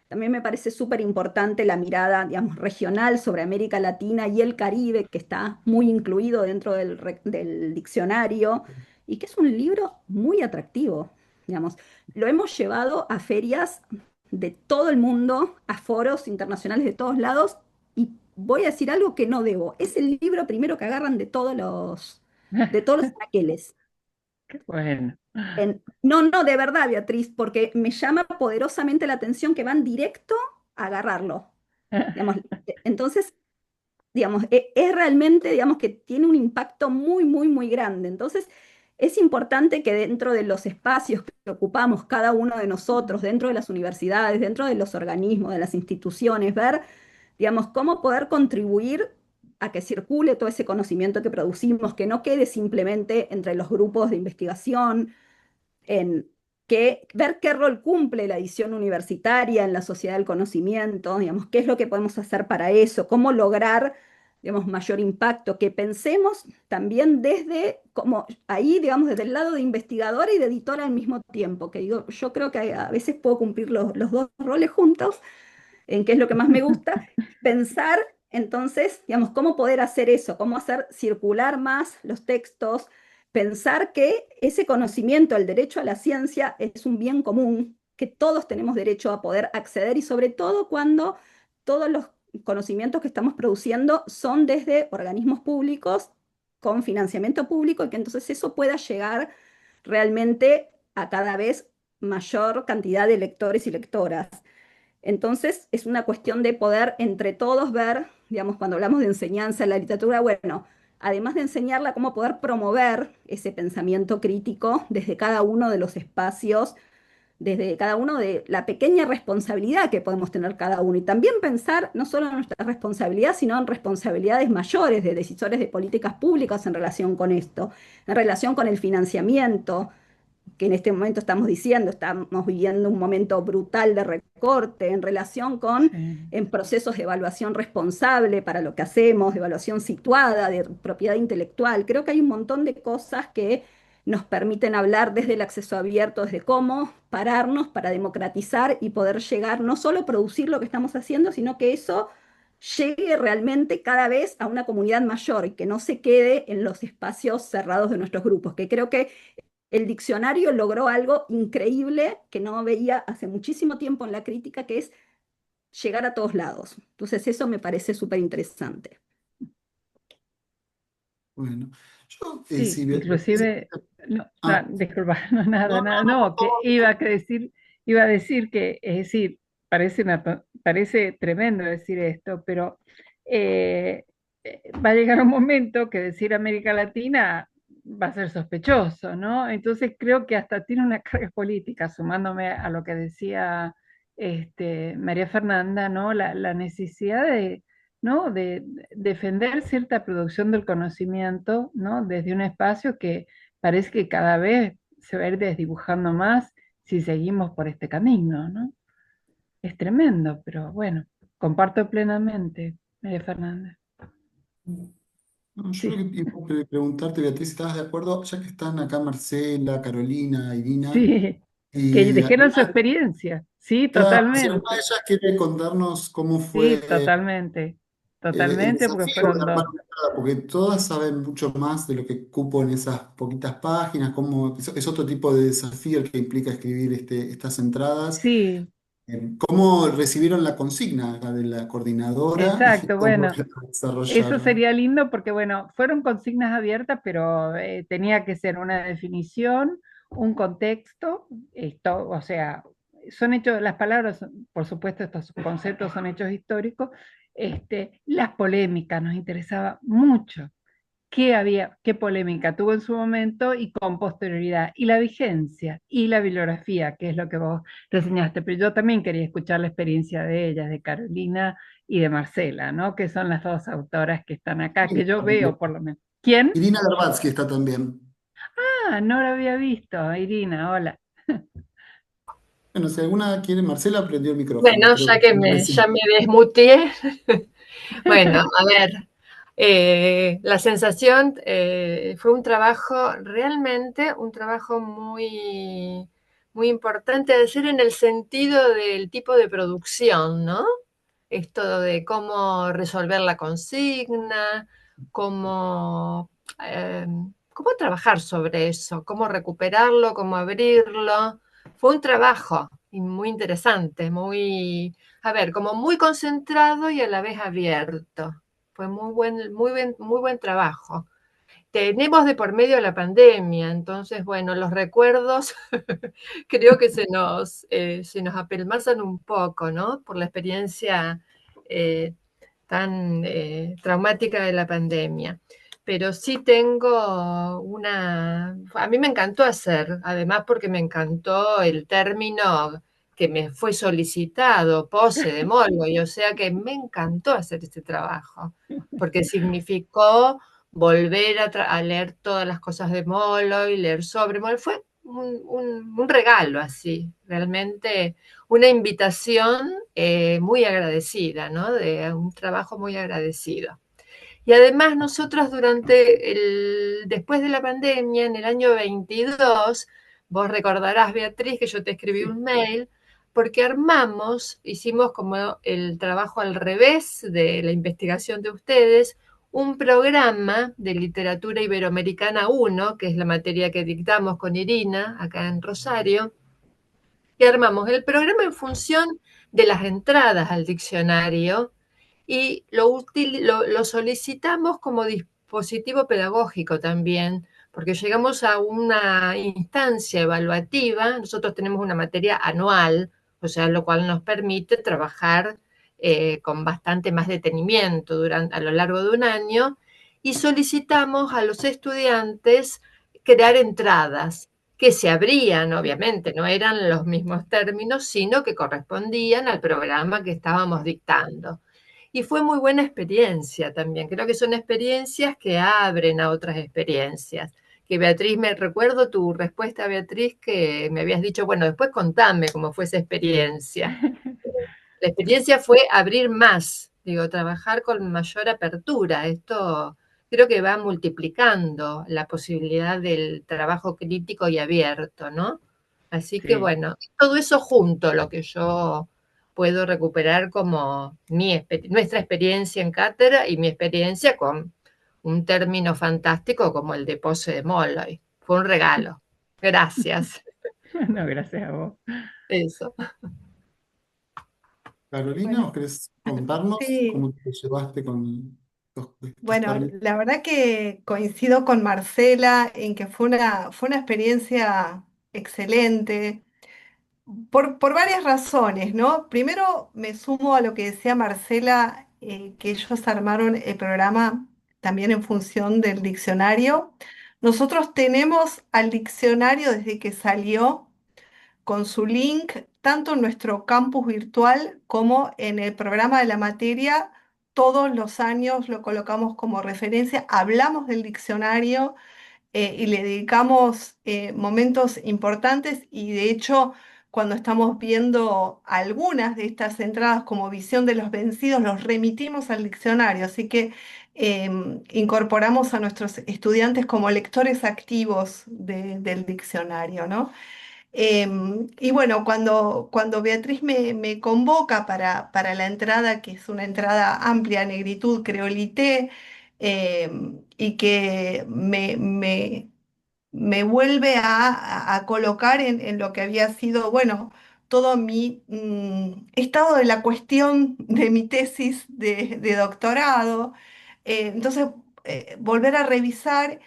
También me parece súper importante la mirada, digamos, regional sobre América Latina y el Caribe, que está muy incluido dentro del diccionario y que es un libro muy atractivo, digamos. Lo hemos llevado a ferias de todo el mundo, a foros internacionales de todos lados, y voy a decir algo que no debo. Es el libro primero que agarran de todos los anaqueles. Qué bueno. No, no, de verdad, Beatriz, porque me llama poderosamente la atención que van directo a agarrarlo. Digamos, entonces, digamos, es realmente, digamos, que tiene un impacto muy, muy, muy grande. Entonces, es importante que dentro de los espacios que ocupamos cada uno de nosotros, dentro de las universidades, dentro de los organismos, de las instituciones, ver, digamos, cómo poder contribuir a que circule todo ese conocimiento que producimos, que no quede simplemente entre los grupos de investigación, en ver qué rol cumple la edición universitaria en la sociedad del conocimiento, digamos, qué es lo que podemos hacer para eso, cómo lograr, digamos, mayor impacto, que pensemos también desde, como ahí, digamos, desde el lado de investigadora y de editora al mismo tiempo, que digo, yo creo que a veces puedo cumplir los dos roles juntos, en qué es lo que más me gusta, pensar entonces, digamos, cómo poder hacer eso, cómo hacer circular más los textos, pensar que ese conocimiento, el derecho a la ciencia, es un bien común, que todos tenemos derecho a poder acceder y sobre todo cuando todos los conocimientos que estamos produciendo son desde organismos públicos con financiamiento público y que entonces eso pueda llegar realmente a cada vez mayor cantidad de lectores y lectoras. Entonces, es una cuestión de poder entre todos ver, digamos, cuando hablamos de enseñanza en la literatura, bueno, además de enseñarla, cómo poder promover ese pensamiento crítico desde cada uno de los espacios, desde cada uno de la pequeña responsabilidad que podemos tener cada uno. Y también pensar no solo en nuestra responsabilidad, sino en responsabilidades mayores de decisores de políticas públicas en relación con esto, en relación con el financiamiento, que en este momento estamos diciendo, estamos viviendo un momento brutal de recorte en relación con Sí. en procesos de evaluación responsable para lo que hacemos, de evaluación situada, de propiedad intelectual. Creo que hay un montón de cosas que nos permiten hablar desde el acceso abierto, desde cómo pararnos para democratizar y poder llegar, no solo a producir lo que estamos haciendo, sino que eso llegue realmente cada vez a una comunidad mayor y que no se quede en los espacios cerrados de nuestros grupos, que creo que el diccionario logró algo increíble que no veía hace muchísimo tiempo en la crítica, que es llegar a todos lados. Entonces eso me parece súper interesante. Bueno, yo, Sí, si Beatriz, inclusive, no, no, ah, disculpa, no, nada, no, nada, no, no, por no, que favor, diga. iba a decir que, es decir, parece tremendo decir esto, pero eh, va a llegar un momento que decir América Latina va a ser sospechoso, ¿no? Entonces creo que hasta tiene una carga política, sumándome a lo que decía María Fernanda, ¿no? La necesidad de, ¿no? de defender cierta producción del conocimiento, ¿no? Desde un espacio que parece que cada vez se va a ir desdibujando más si seguimos por este camino, ¿no? Es tremendo, pero bueno, comparto plenamente, María Fernanda. No, yo Sí, lo que iba a preguntarte, Beatriz, si estabas de acuerdo, ya que están acá Marcela, Carolina, Irina, sí, que y dijeron su experiencia. Sí, claro, si alguna de totalmente. ellas quiere contarnos cómo Sí, fue totalmente. el Totalmente, porque desafío de fueron armar dos. una entrada, porque todas saben mucho más de lo que cupo en esas poquitas páginas, cómo es otro tipo de desafío el que implica escribir estas entradas. Sí, ¿Cómo recibieron la consigna acá de la coordinadora y exacto. cómo Bueno, la eso desarrollaron? sería lindo porque, bueno, fueron consignas abiertas, pero tenía que ser una definición, un contexto, esto, o sea, son hechos, las palabras, por supuesto, estos conceptos son hechos históricos, las polémicas nos interesaba mucho. ¿Qué había, qué polémica tuvo en su momento y con posterioridad? Y la vigencia y la bibliografía, que es lo que vos reseñaste. Pero yo también quería escuchar la experiencia de ellas, de Carolina y de Marcela, ¿no? Que son las dos autoras que están acá, que yo veo por lo menos. ¿Quién? Irina Verbatsky está también. Ah, no la había visto. Irina, hola. Bueno, si alguna quiere, Marcela prendió el micrófono, Bueno, creo ya que que quiere decir. ya me desmuteé, bueno, a ver, la sensación fue un trabajo, realmente un trabajo muy, muy importante de hacer en el sentido del tipo de producción, ¿no? Esto de cómo resolver la consigna, cómo, cómo trabajar sobre eso, cómo recuperarlo, cómo abrirlo. Fue un trabajo muy interesante, muy, a ver, como muy concentrado y a la vez abierto. Fue muy buen trabajo. Tenemos de por medio la pandemia, entonces, bueno, los recuerdos creo que se nos apelmazan un poco, ¿no? Por la experiencia eh, tan traumática de la pandemia. Pero sí tengo una... A mí me encantó hacer, además porque me encantó el término que me fue solicitado, pose de Molloy, o sea que me encantó hacer este trabajo, porque significó volver a leer todas las cosas de Molloy, leer sobre Molloy, fue un regalo así, realmente una invitación muy agradecida, ¿no? De un trabajo muy agradecido. Y además nosotros después de la pandemia, en el año 22, vos recordarás, Beatriz, que yo te escribí Sí. un mail, porque hicimos como el trabajo al revés de la investigación de ustedes, un programa de literatura iberoamericana 1, que es la materia que dictamos con Irina acá en Rosario, y armamos el programa en función de las entradas al diccionario y lo solicitamos como dispositivo pedagógico también, porque llegamos a una instancia evaluativa, nosotros tenemos una materia anual, o sea, lo cual nos permite trabajar con bastante más detenimiento a lo largo de un año, y solicitamos a los estudiantes crear entradas que se abrían, obviamente, no eran los mismos términos, sino que correspondían al programa que estábamos dictando. Y fue muy buena experiencia también. Creo que son experiencias que abren a otras experiencias. Que Beatriz, me recuerdo tu respuesta, Beatriz, que me habías dicho, bueno, después contame cómo fue esa experiencia. La experiencia fue abrir más, digo, trabajar con mayor apertura. Esto creo que va multiplicando la posibilidad del trabajo crítico y abierto, ¿no? Así que Sí. bueno, todo eso junto, lo que yo puedo recuperar como nuestra experiencia en cátedra y mi experiencia con un término fantástico como el de pose de Molloy. Fue un regalo. Gracias. No, gracias a vos. Eso. Carolina, Bueno, ¿o querés contarnos sí, cómo te llevaste con estas bueno, tareas? la verdad que coincido con Marcela en que fue una experiencia excelente por varias razones, ¿no? Primero me sumo a lo que decía Marcela, que ellos armaron el programa también en función del diccionario, Nosotros tenemos al diccionario desde que salió con su link, tanto en nuestro campus virtual como en el programa de la materia. Todos los años lo colocamos como referencia, hablamos del diccionario y le dedicamos momentos importantes y de hecho cuando estamos viendo algunas de estas entradas como visión de los vencidos, los remitimos al diccionario, así que incorporamos a nuestros estudiantes como lectores activos del diccionario, ¿no? Y bueno, cuando Beatriz me convoca para la entrada, que es una entrada amplia, negritud, creolité, y que me vuelve a colocar en lo que había sido, bueno, todo mi estado de la cuestión de mi tesis de doctorado. Entonces, volver a revisar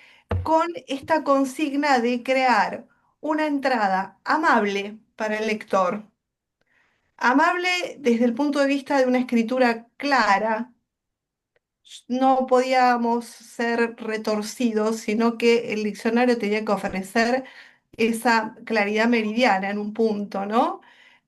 con esta consigna de crear una entrada amable para el lector, amable desde el punto de vista de una escritura clara. No podíamos ser retorcidos, sino que el diccionario tenía que ofrecer esa claridad meridiana en un punto, ¿no?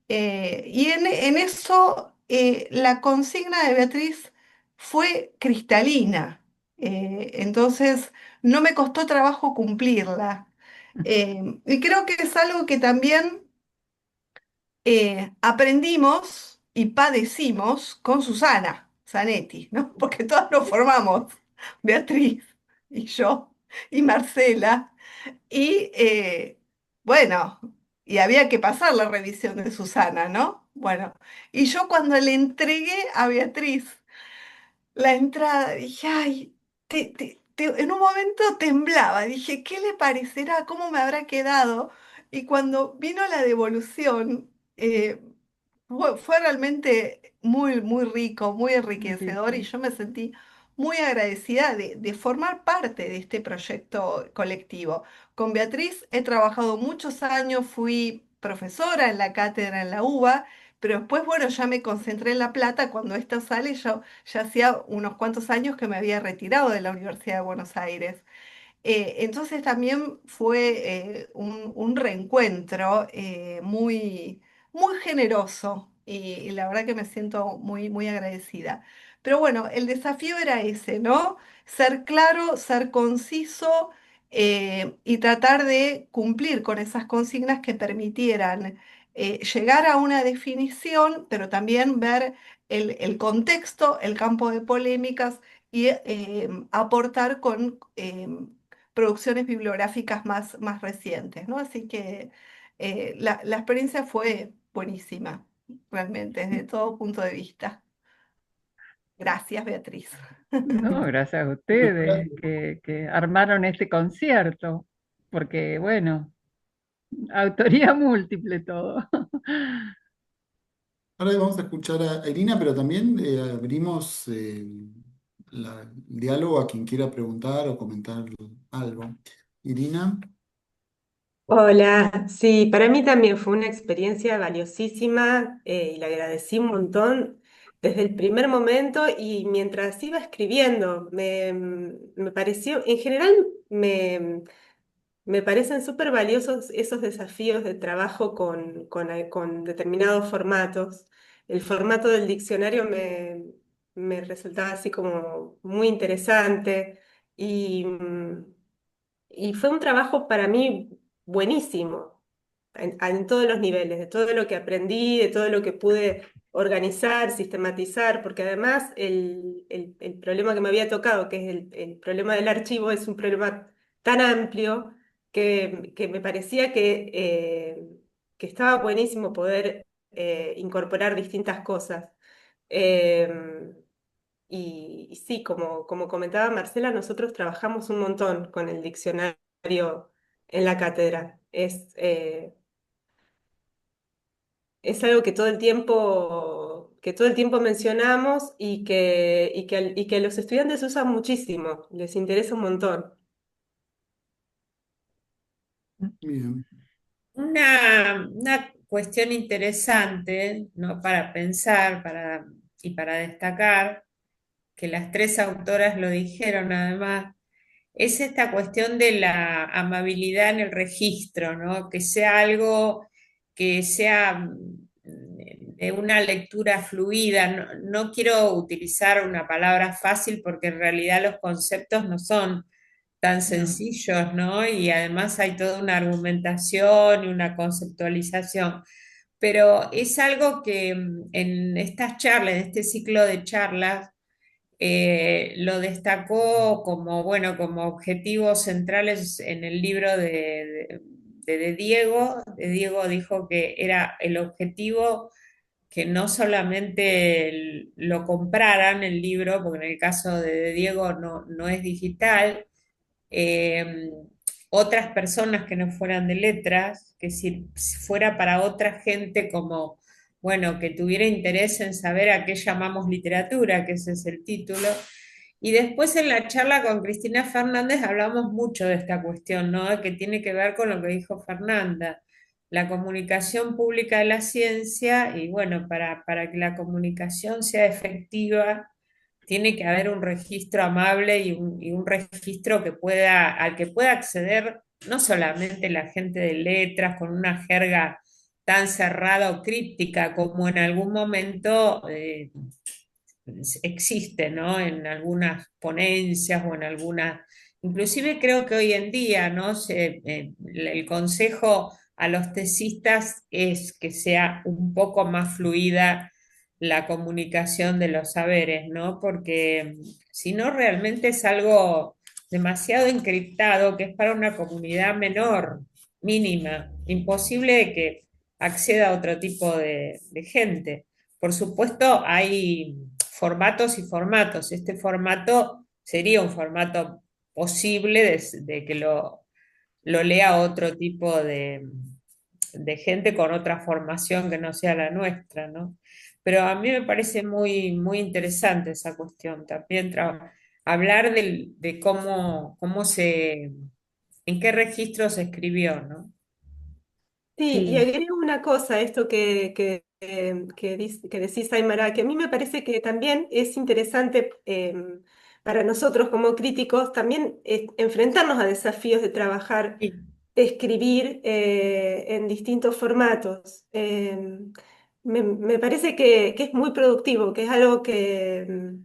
Y en eso la consigna de Beatriz fue cristalina. Entonces no me costó trabajo cumplirla. Y creo que es algo que también aprendimos y padecimos con Susana Zanetti, ¿no? Porque todas nos formamos, Beatriz y yo y Marcela, y bueno, y había que pasar la revisión de Susana, ¿no? Bueno, y yo cuando le entregué a Beatriz la entrada, dije, ay, en un momento temblaba, dije, ¿qué le parecerá? ¿Cómo me habrá quedado? Y cuando vino la devolución, fue realmente muy, muy rico, muy Sí, enriquecedor y sí. yo me sentí muy agradecida de formar parte de este proyecto colectivo. Con Beatriz he trabajado muchos años, fui profesora en la cátedra en la UBA, pero después, bueno, ya me concentré en La Plata. Cuando esta sale, yo ya hacía unos cuantos años que me había retirado de la Universidad de Buenos Aires. Entonces también fue un reencuentro muy generoso y la verdad que me siento muy, muy agradecida. Pero bueno, el desafío era ese, ¿no? Ser claro, ser conciso y tratar de cumplir con esas consignas que permitieran llegar a una definición, pero también ver el contexto, el campo de polémicas y aportar con producciones bibliográficas más recientes, ¿no? Así que la experiencia fue buenísima, realmente, desde todo punto de vista. Gracias, Beatriz. No, gracias a ustedes que armaron este concierto, porque bueno, autoría múltiple todo. Ahora vamos a escuchar a Irina, pero también abrimos el diálogo a quien quiera preguntar o comentar algo. Irina, Hola, sí, para mí también fue una experiencia valiosísima y le agradecí un montón desde el primer momento y mientras iba escribiendo, me pareció, en general me parecen súper valiosos esos desafíos de trabajo con determinados formatos. El formato del diccionario me resultaba así como muy interesante y fue un trabajo para mí buenísimo en todos los niveles, de todo lo que aprendí, de todo lo que pude organizar, sistematizar, porque además el problema que me había tocado, que es el problema del archivo, es un problema tan amplio que me parecía que estaba buenísimo poder incorporar distintas cosas. Em, y sí, como comentaba Marcela, nosotros trabajamos un montón con el diccionario en la cátedra. Es algo que todo el tiempo mencionamos y que los estudiantes usan muchísimo, les interesa un montón. bien. Una cuestión interesante, ¿no? Para pensar y para destacar, que las tres autoras lo dijeron además, es esta cuestión de la amabilidad en el registro, ¿no? Que sea algo que sea de una lectura fluida. No, no quiero utilizar una palabra fácil porque en realidad los conceptos no son tan No, sencillos, ¿no? Y además hay toda una argumentación y una conceptualización. Pero es algo que en estas charlas, en este ciclo de charlas, lo destacó como, bueno, como objetivos centrales en el libro de Diego. De Diego dijo que era el objetivo que no solamente lo compraran el libro, porque en el caso de Diego no es digital, eh, otras personas que no fueran de letras, que si fuera para otra gente como, bueno, que tuviera interés en saber a qué llamamos literatura, que ese es el título. Y después en la charla con Cristina Fernández hablamos mucho de esta cuestión, ¿no? Que tiene que ver con lo que dijo Fernanda, la comunicación pública de la ciencia y bueno, para que la comunicación sea efectiva tiene que haber un registro amable y un registro que al que pueda acceder no solamente la gente de letras con una jerga tan cerrada o críptica como en algún momento existe, ¿no? En algunas ponencias o en algunas, inclusive creo que hoy en día, ¿no? El consejo a los tesistas es que sea un poco más fluida la comunicación de los saberes, ¿no? Porque si no, realmente es algo demasiado encriptado que es para una comunidad menor, mínima, imposible de que acceda a otro tipo de gente. Por supuesto, hay formatos y formatos. Este formato sería un formato posible de que lo lea otro tipo de gente con otra formación que no sea la nuestra, ¿no? Pero a mí me parece muy interesante esa cuestión. También hablar de en qué registro se escribió, ¿no? Sí, y sí, agrego una cosa a esto que decís, Aymara, que a mí me parece que también es interesante para nosotros como críticos también enfrentarnos a desafíos de trabajar, Sí, de escribir en distintos formatos. Me parece que es muy productivo, que es algo que,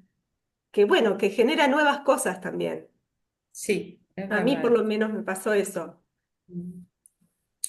bueno, que genera nuevas cosas también. sí, es A mí por verdad. lo menos me pasó eso.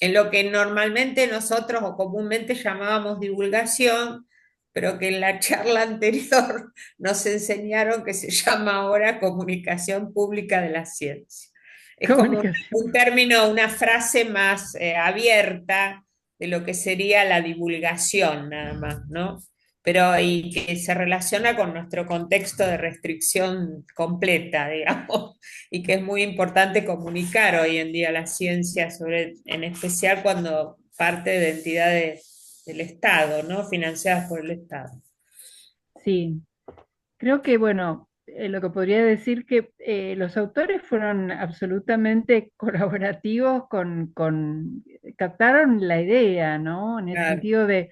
En lo que normalmente nosotros o comúnmente llamábamos divulgación, pero que en la charla anterior nos enseñaron que se llama ahora comunicación pública de la ciencia. Es como comunicación. un término, una frase más abierta de lo que sería la divulgación nada más, ¿no? Pero y que se relaciona con nuestro contexto de restricción completa, digamos, y que es muy importante comunicar hoy en día la ciencia, en especial cuando parte de entidades del Estado, ¿no? Financiadas por el Estado. Sí, creo que, bueno, lo que podría decir que los autores fueron absolutamente colaborativos captaron la idea, ¿no? En el Claro. sentido de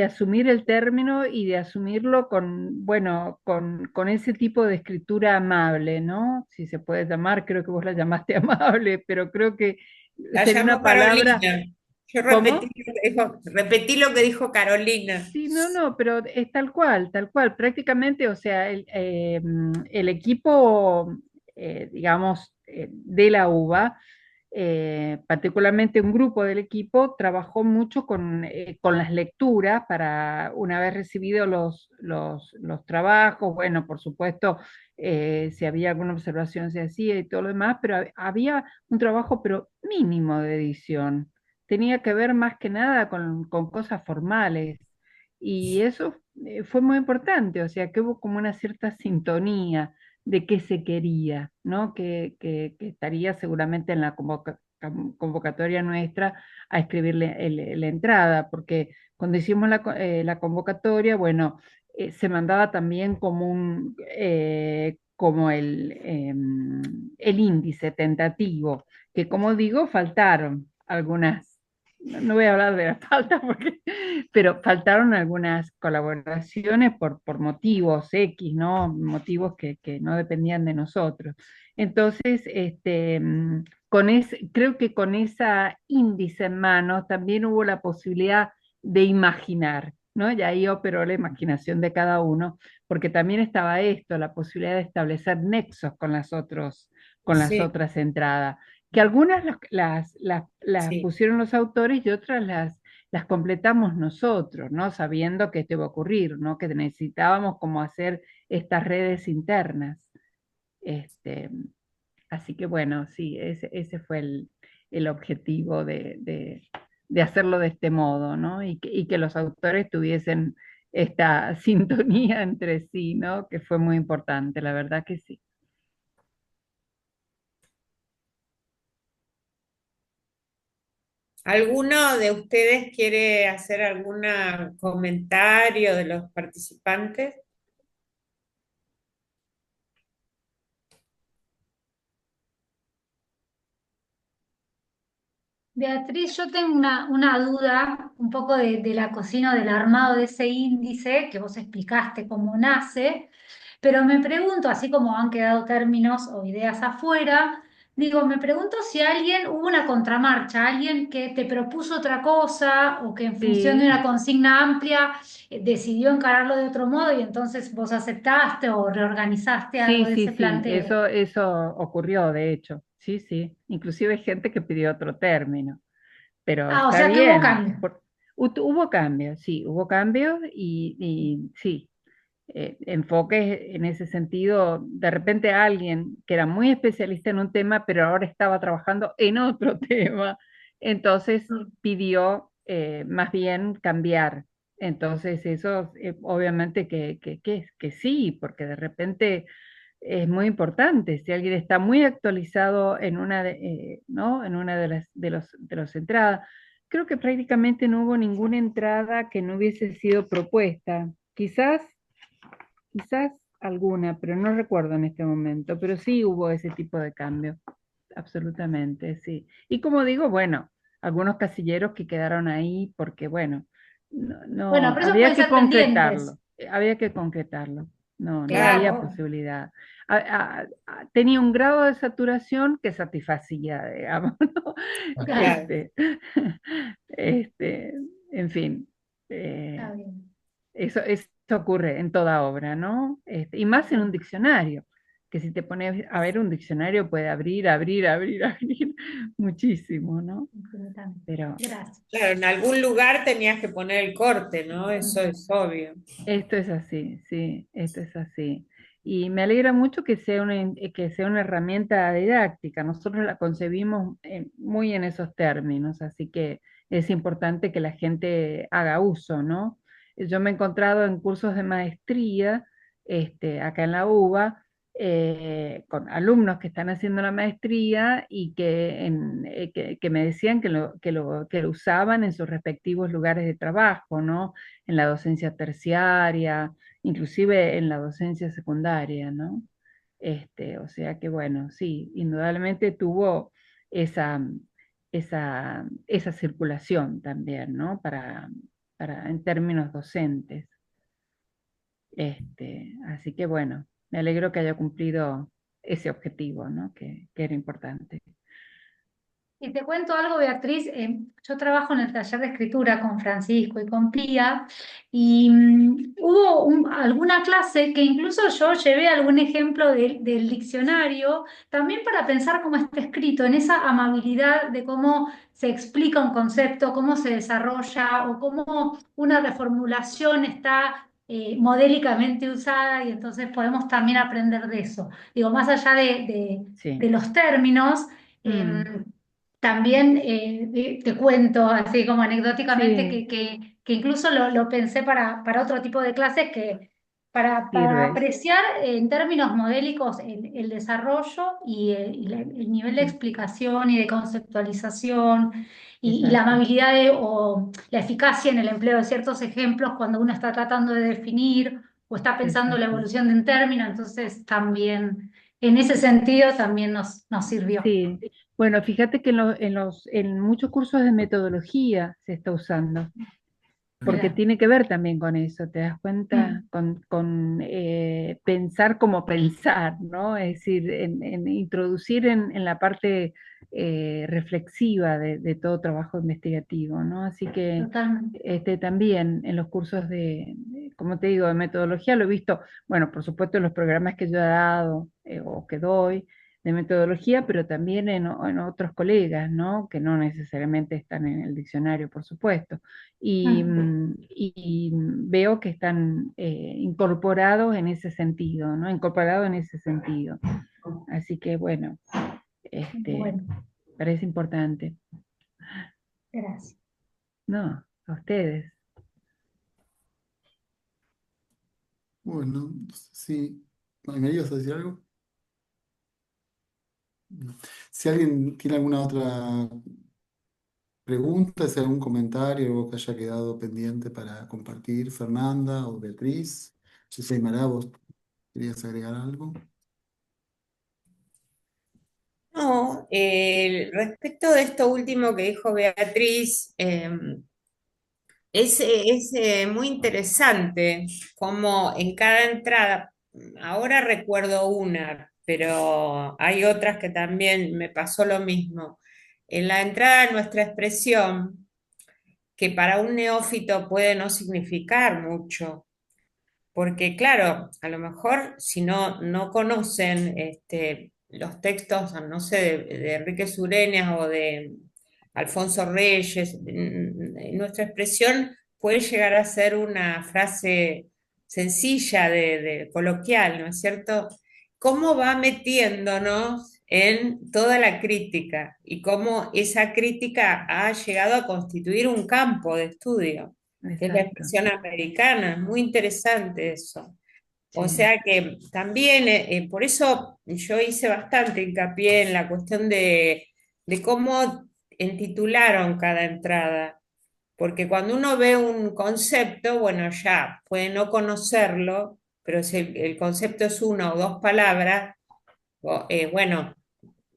asumir el término y de asumirlo con, bueno, con ese tipo de escritura amable, ¿no? Si se puede llamar, creo que vos la llamaste amable, pero creo que La sería llamó una palabra, Carolina. Yo ¿cómo? repetí lo que dijo Carolina. Sí, no, no, pero es tal cual, prácticamente, o sea, el equipo, digamos, de la UBA, particularmente un grupo del equipo, trabajó mucho con las lecturas para, una vez recibidos los trabajos, bueno, por supuesto, si había alguna observación se hacía y todo lo demás, pero había un trabajo, pero mínimo de edición. Tenía que ver más que nada con cosas formales. Y eso fue muy importante, o sea, que hubo como una cierta sintonía de qué se quería, ¿no? Que estaría seguramente en la convocatoria nuestra a escribirle la entrada, porque cuando hicimos la convocatoria, bueno, se mandaba también como el índice tentativo, que como digo, faltaron algunas no voy a hablar de la falta, pero faltaron algunas colaboraciones por motivos X, ¿no? Motivos que no dependían de nosotros. Entonces, creo que con esa índice en mano también hubo la posibilidad de imaginar, ¿no? Y ahí operó la imaginación de cada uno, porque también estaba esto, la posibilidad de establecer nexos con las Sí, otras entradas, que algunas las sí. pusieron los autores y otras las completamos nosotros, ¿no? Sabiendo que esto iba a ocurrir, ¿no? Que necesitábamos como hacer estas redes internas. Este, Así que bueno, sí, ese fue el objetivo de hacerlo de este modo, ¿no? Y que los autores tuviesen esta sintonía entre sí, ¿no? Que fue muy importante, la verdad que sí. ¿Alguno de ustedes quiere hacer algún comentario de los participantes? Beatriz, yo tengo una duda un poco de la cocina, del armado de ese índice que vos explicaste cómo nace, pero me pregunto, así como han quedado términos o ideas afuera, digo, me pregunto si alguien hubo una contramarcha, alguien que te propuso otra cosa o que en función de Sí, una consigna amplia decidió encararlo de otro modo y entonces vos aceptaste o reorganizaste algo sí, de sí, ese sí, planteo. eso ocurrió, de hecho, sí, sí. Inclusive hay gente que pidió otro término, pero Ah, o está sea que hubo bien. cambio. Hubo cambios, sí, hubo cambios y sí, enfoques en ese sentido. De repente alguien que era muy especialista en un tema, pero ahora estaba trabajando en otro tema, entonces pidió más bien cambiar. Entonces eso obviamente que sí, porque de repente es muy importante. Si alguien está muy actualizado en ¿no? En una de los entradas, creo que prácticamente no hubo ninguna entrada que no hubiese sido propuesta. Quizás alguna, pero no recuerdo en este momento, pero sí hubo ese tipo de cambio, absolutamente, sí. Y como digo, bueno, algunos casilleros que quedaron ahí porque, bueno, Bueno, no, pero esos había pueden que ser pendientes. concretarlo, había que concretarlo, no había Claro. posibilidad. Tenía un grado de saturación que satisfacía, digamos, ¿no? Claro. Este, este, en fin. Está eh, bien. eso ocurre en toda obra, ¿no? Y más en un diccionario, que si te pones a ver un diccionario puede abrir muchísimo, ¿no? Infinitamente. Pero Gracias. Claro, en algún lugar tenías que poner el corte, ¿no? Eso es obvio. esto es así, sí, esto es así. Y me alegra mucho que sea una herramienta didáctica. Nosotros la concebimos muy en esos términos, así que es importante que la gente haga uso, ¿no? Yo me he encontrado en cursos de maestría, acá en la UBA, con alumnos que están haciendo la maestría y que me decían que lo usaban en sus respectivos lugares de trabajo, ¿no? En la docencia terciaria, inclusive en la docencia secundaria, ¿no? O sea que bueno, sí, indudablemente tuvo esa, esa circulación también, ¿no? En términos docentes. Así que bueno, me alegro que haya cumplido ese objetivo, ¿no? Que era importante. Y te cuento algo, Beatriz. Yo trabajo en el taller de escritura con Francisco y con Pía, y hubo alguna clase que incluso yo llevé algún ejemplo del diccionario, también para pensar cómo está escrito, en esa amabilidad de cómo se explica un concepto, cómo se desarrolla o cómo una reformulación está modélicamente usada, y entonces podemos también aprender de eso. Digo, más allá de Sí. los términos. Mm, También te cuento, así como anecdóticamente, sí, que incluso lo pensé para otro tipo de clases, que para sirve. apreciar en términos modélicos el desarrollo y el nivel de explicación y de conceptualización y la Exacto. amabilidad o la eficacia en el empleo de ciertos ejemplos cuando uno está tratando de definir o está pensando la Exacto. evolución de un término. Entonces también, en ese sentido, también nos sirvió. Sí, Bueno, fíjate que en muchos cursos de metodología se está usando, porque Mirá. tiene que ver también con eso, ¿te das cuenta? Mm, Con pensar como pensar, ¿no? Es decir, en introducir en la parte reflexiva de todo trabajo investigativo, ¿no? Así que totalmente. también en los cursos como te digo, de metodología lo he visto, bueno, por supuesto en los programas que yo he dado o que doy de metodología, pero también en otros colegas, ¿no? Que no necesariamente están en el diccionario, por supuesto Mm, y veo que están incorporados en ese sentido, ¿no? Incorporados en ese sentido. Así que bueno, este, bueno, parece importante. gracias. No, a ustedes. Bueno, no sé si... Ay, ¿me ibas a decir algo? No. Si alguien tiene alguna otra pregunta, si hay algún comentario, algo que haya quedado pendiente para compartir, Fernanda o Beatriz, yo soy Mará, vos querías agregar algo. No, respecto de esto último que dijo Beatriz, es muy interesante cómo en cada entrada, ahora recuerdo una, pero hay otras que también me pasó lo mismo. En la entrada de nuestra expresión, que para un neófito puede no significar mucho, porque claro, a lo mejor si no conocen los textos, no sé, de Enrique Sureñas o de Alfonso Reyes, nuestra expresión puede llegar a ser una frase sencilla de coloquial, ¿no es cierto? ¿Cómo va metiéndonos en toda la crítica y cómo esa crítica ha llegado a constituir un campo de estudio? Que es la Exacto. expresión americana, es muy interesante eso. O Sí. sea que también, por eso yo hice bastante hincapié en la cuestión de cómo entitularon cada entrada, porque cuando uno ve un concepto, bueno, ya puede no conocerlo, pero si el concepto es una o dos palabras, bueno,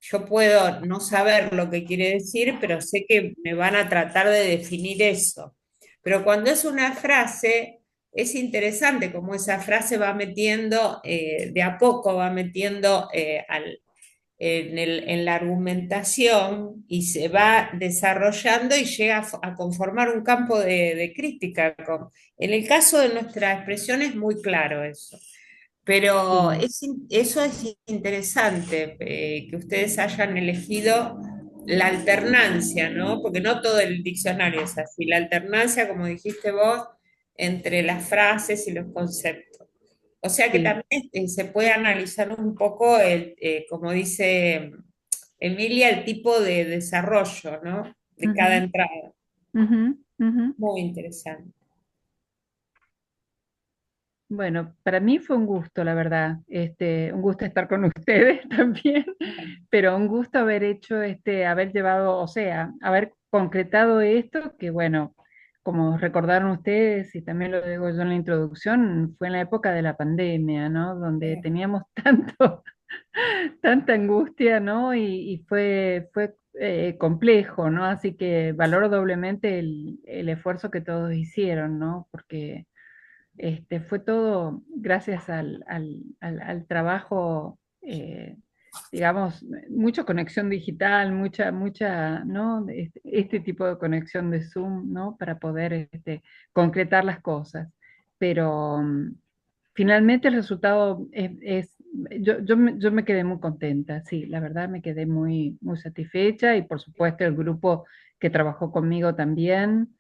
yo puedo no saber lo que quiere decir, pero sé que me van a tratar de definir eso. Pero cuando es una frase, es interesante cómo esa frase va metiendo, de a poco va metiendo en la argumentación y se va desarrollando y llega a conformar un campo de crítica. En el caso de nuestra expresión es muy claro eso. Pero Sí. eso es interesante, que ustedes hayan elegido la alternancia, ¿no? Porque no todo el diccionario es así, la alternancia, como dijiste vos, entre las frases y los conceptos. O sea que Sí. también se puede analizar un poco, como dice Emilia, el tipo de desarrollo, ¿no? De cada Ujú, entrada. ujú, ujú. Muy interesante. Bueno, para mí fue un gusto, la verdad. Un gusto estar con ustedes también, pero un gusto haber hecho haber llevado, o sea, haber concretado esto, que bueno, como recordaron ustedes, y también lo digo yo en la introducción, fue en la época de la pandemia, ¿no? Donde teníamos tanta angustia, ¿no? Y fue complejo, ¿no? Así que valoro doblemente el esfuerzo que todos hicieron, ¿no? Porque fue todo gracias al trabajo, digamos, mucha conexión digital, mucha, ¿no? Este tipo de conexión de Zoom, ¿no? Para poder concretar las cosas. Pero finalmente el resultado yo me quedé muy contenta, sí, la verdad me quedé muy satisfecha y por supuesto el grupo que trabajó conmigo también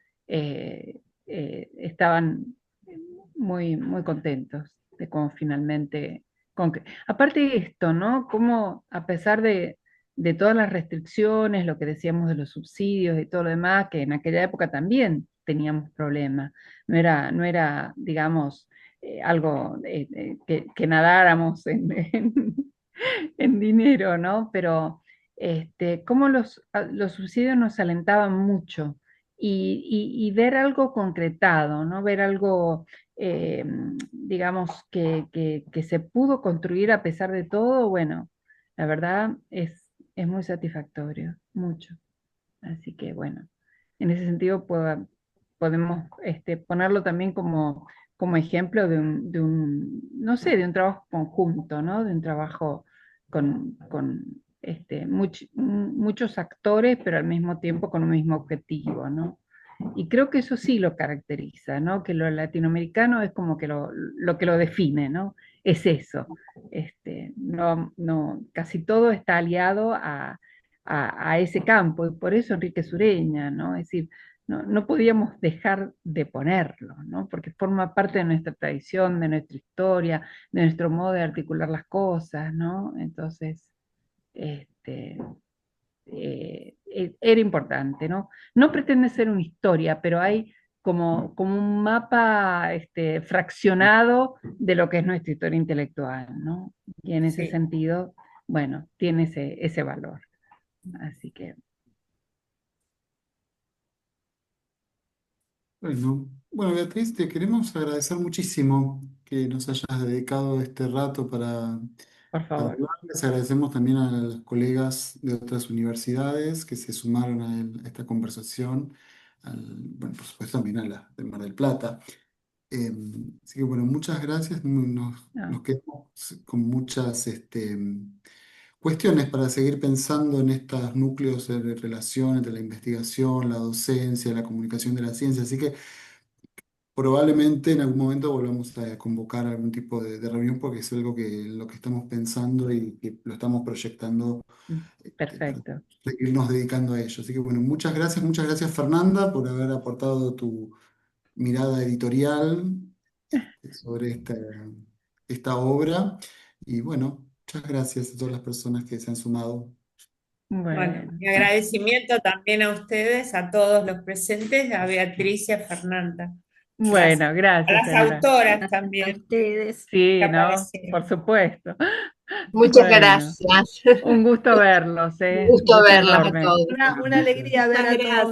estaban muy contentos de cómo finalmente... Aparte de esto, ¿no? Cómo a pesar de todas las restricciones, lo que decíamos de los subsidios y todo lo demás, que en aquella época también teníamos problemas, no era, digamos, algo que nadáramos en dinero, ¿no? Pero cómo los subsidios nos alentaban mucho y ver algo concretado, ¿no? Ver algo, digamos, que se pudo construir a pesar de todo, bueno, la verdad es muy satisfactorio, mucho. Así que bueno, en ese sentido podemos ponerlo también como ejemplo no sé, de un trabajo conjunto, ¿no? De un trabajo con muchos actores, pero al mismo tiempo con un mismo objetivo, ¿no? Y creo que eso sí lo caracteriza, ¿no? Que lo latinoamericano es como que lo que lo define, ¿no? Es eso. No, casi todo está aliado a ese campo, y por eso Enrique Sureña, ¿no? Es decir, no podíamos dejar de ponerlo, ¿no? Porque forma parte de nuestra tradición, de nuestra historia, de nuestro modo de articular las cosas, ¿no? Entonces, este, era importante, ¿no? No pretende ser una historia, pero hay como un mapa fraccionado de lo que es nuestra historia intelectual, ¿no? Y en ese Sí. sentido, bueno, tiene ese valor. Así que, Bueno, Beatriz, te queremos agradecer muchísimo que nos hayas dedicado este rato por para favor. hablar. Les agradecemos también a las colegas de otras universidades que se sumaron a esta conversación, bueno, por supuesto también a la del Mar del Plata. Eh, Así que bueno, muchas gracias. Nos No, quedamos con muchas cuestiones para seguir pensando en estos núcleos de relación entre la investigación, la docencia, la comunicación de la ciencia. Así que probablemente en algún momento volvamos a convocar algún tipo de reunión porque es algo que lo que estamos pensando y que lo estamos proyectando para perfecto. seguirnos dedicando a ello. Así que bueno, muchas gracias Fernanda por haber aportado tu mirada editorial sobre esta obra. Y bueno, muchas gracias a todas las personas que se han sumado. Bueno, Bueno, mi agradecimiento también a ustedes, a todos los presentes, a Beatriz y a Fernanda. Gracias. bueno, A gracias, las Sandra. autoras Gracias a también ustedes. que Sí, ¿no? Por aparecieron. supuesto. Muchas Bueno, gracias. un gusto verlos, Un ¿eh? Un gusto gusto verlas a enorme. todos. Una alegría ver Muchas a todos. gracias.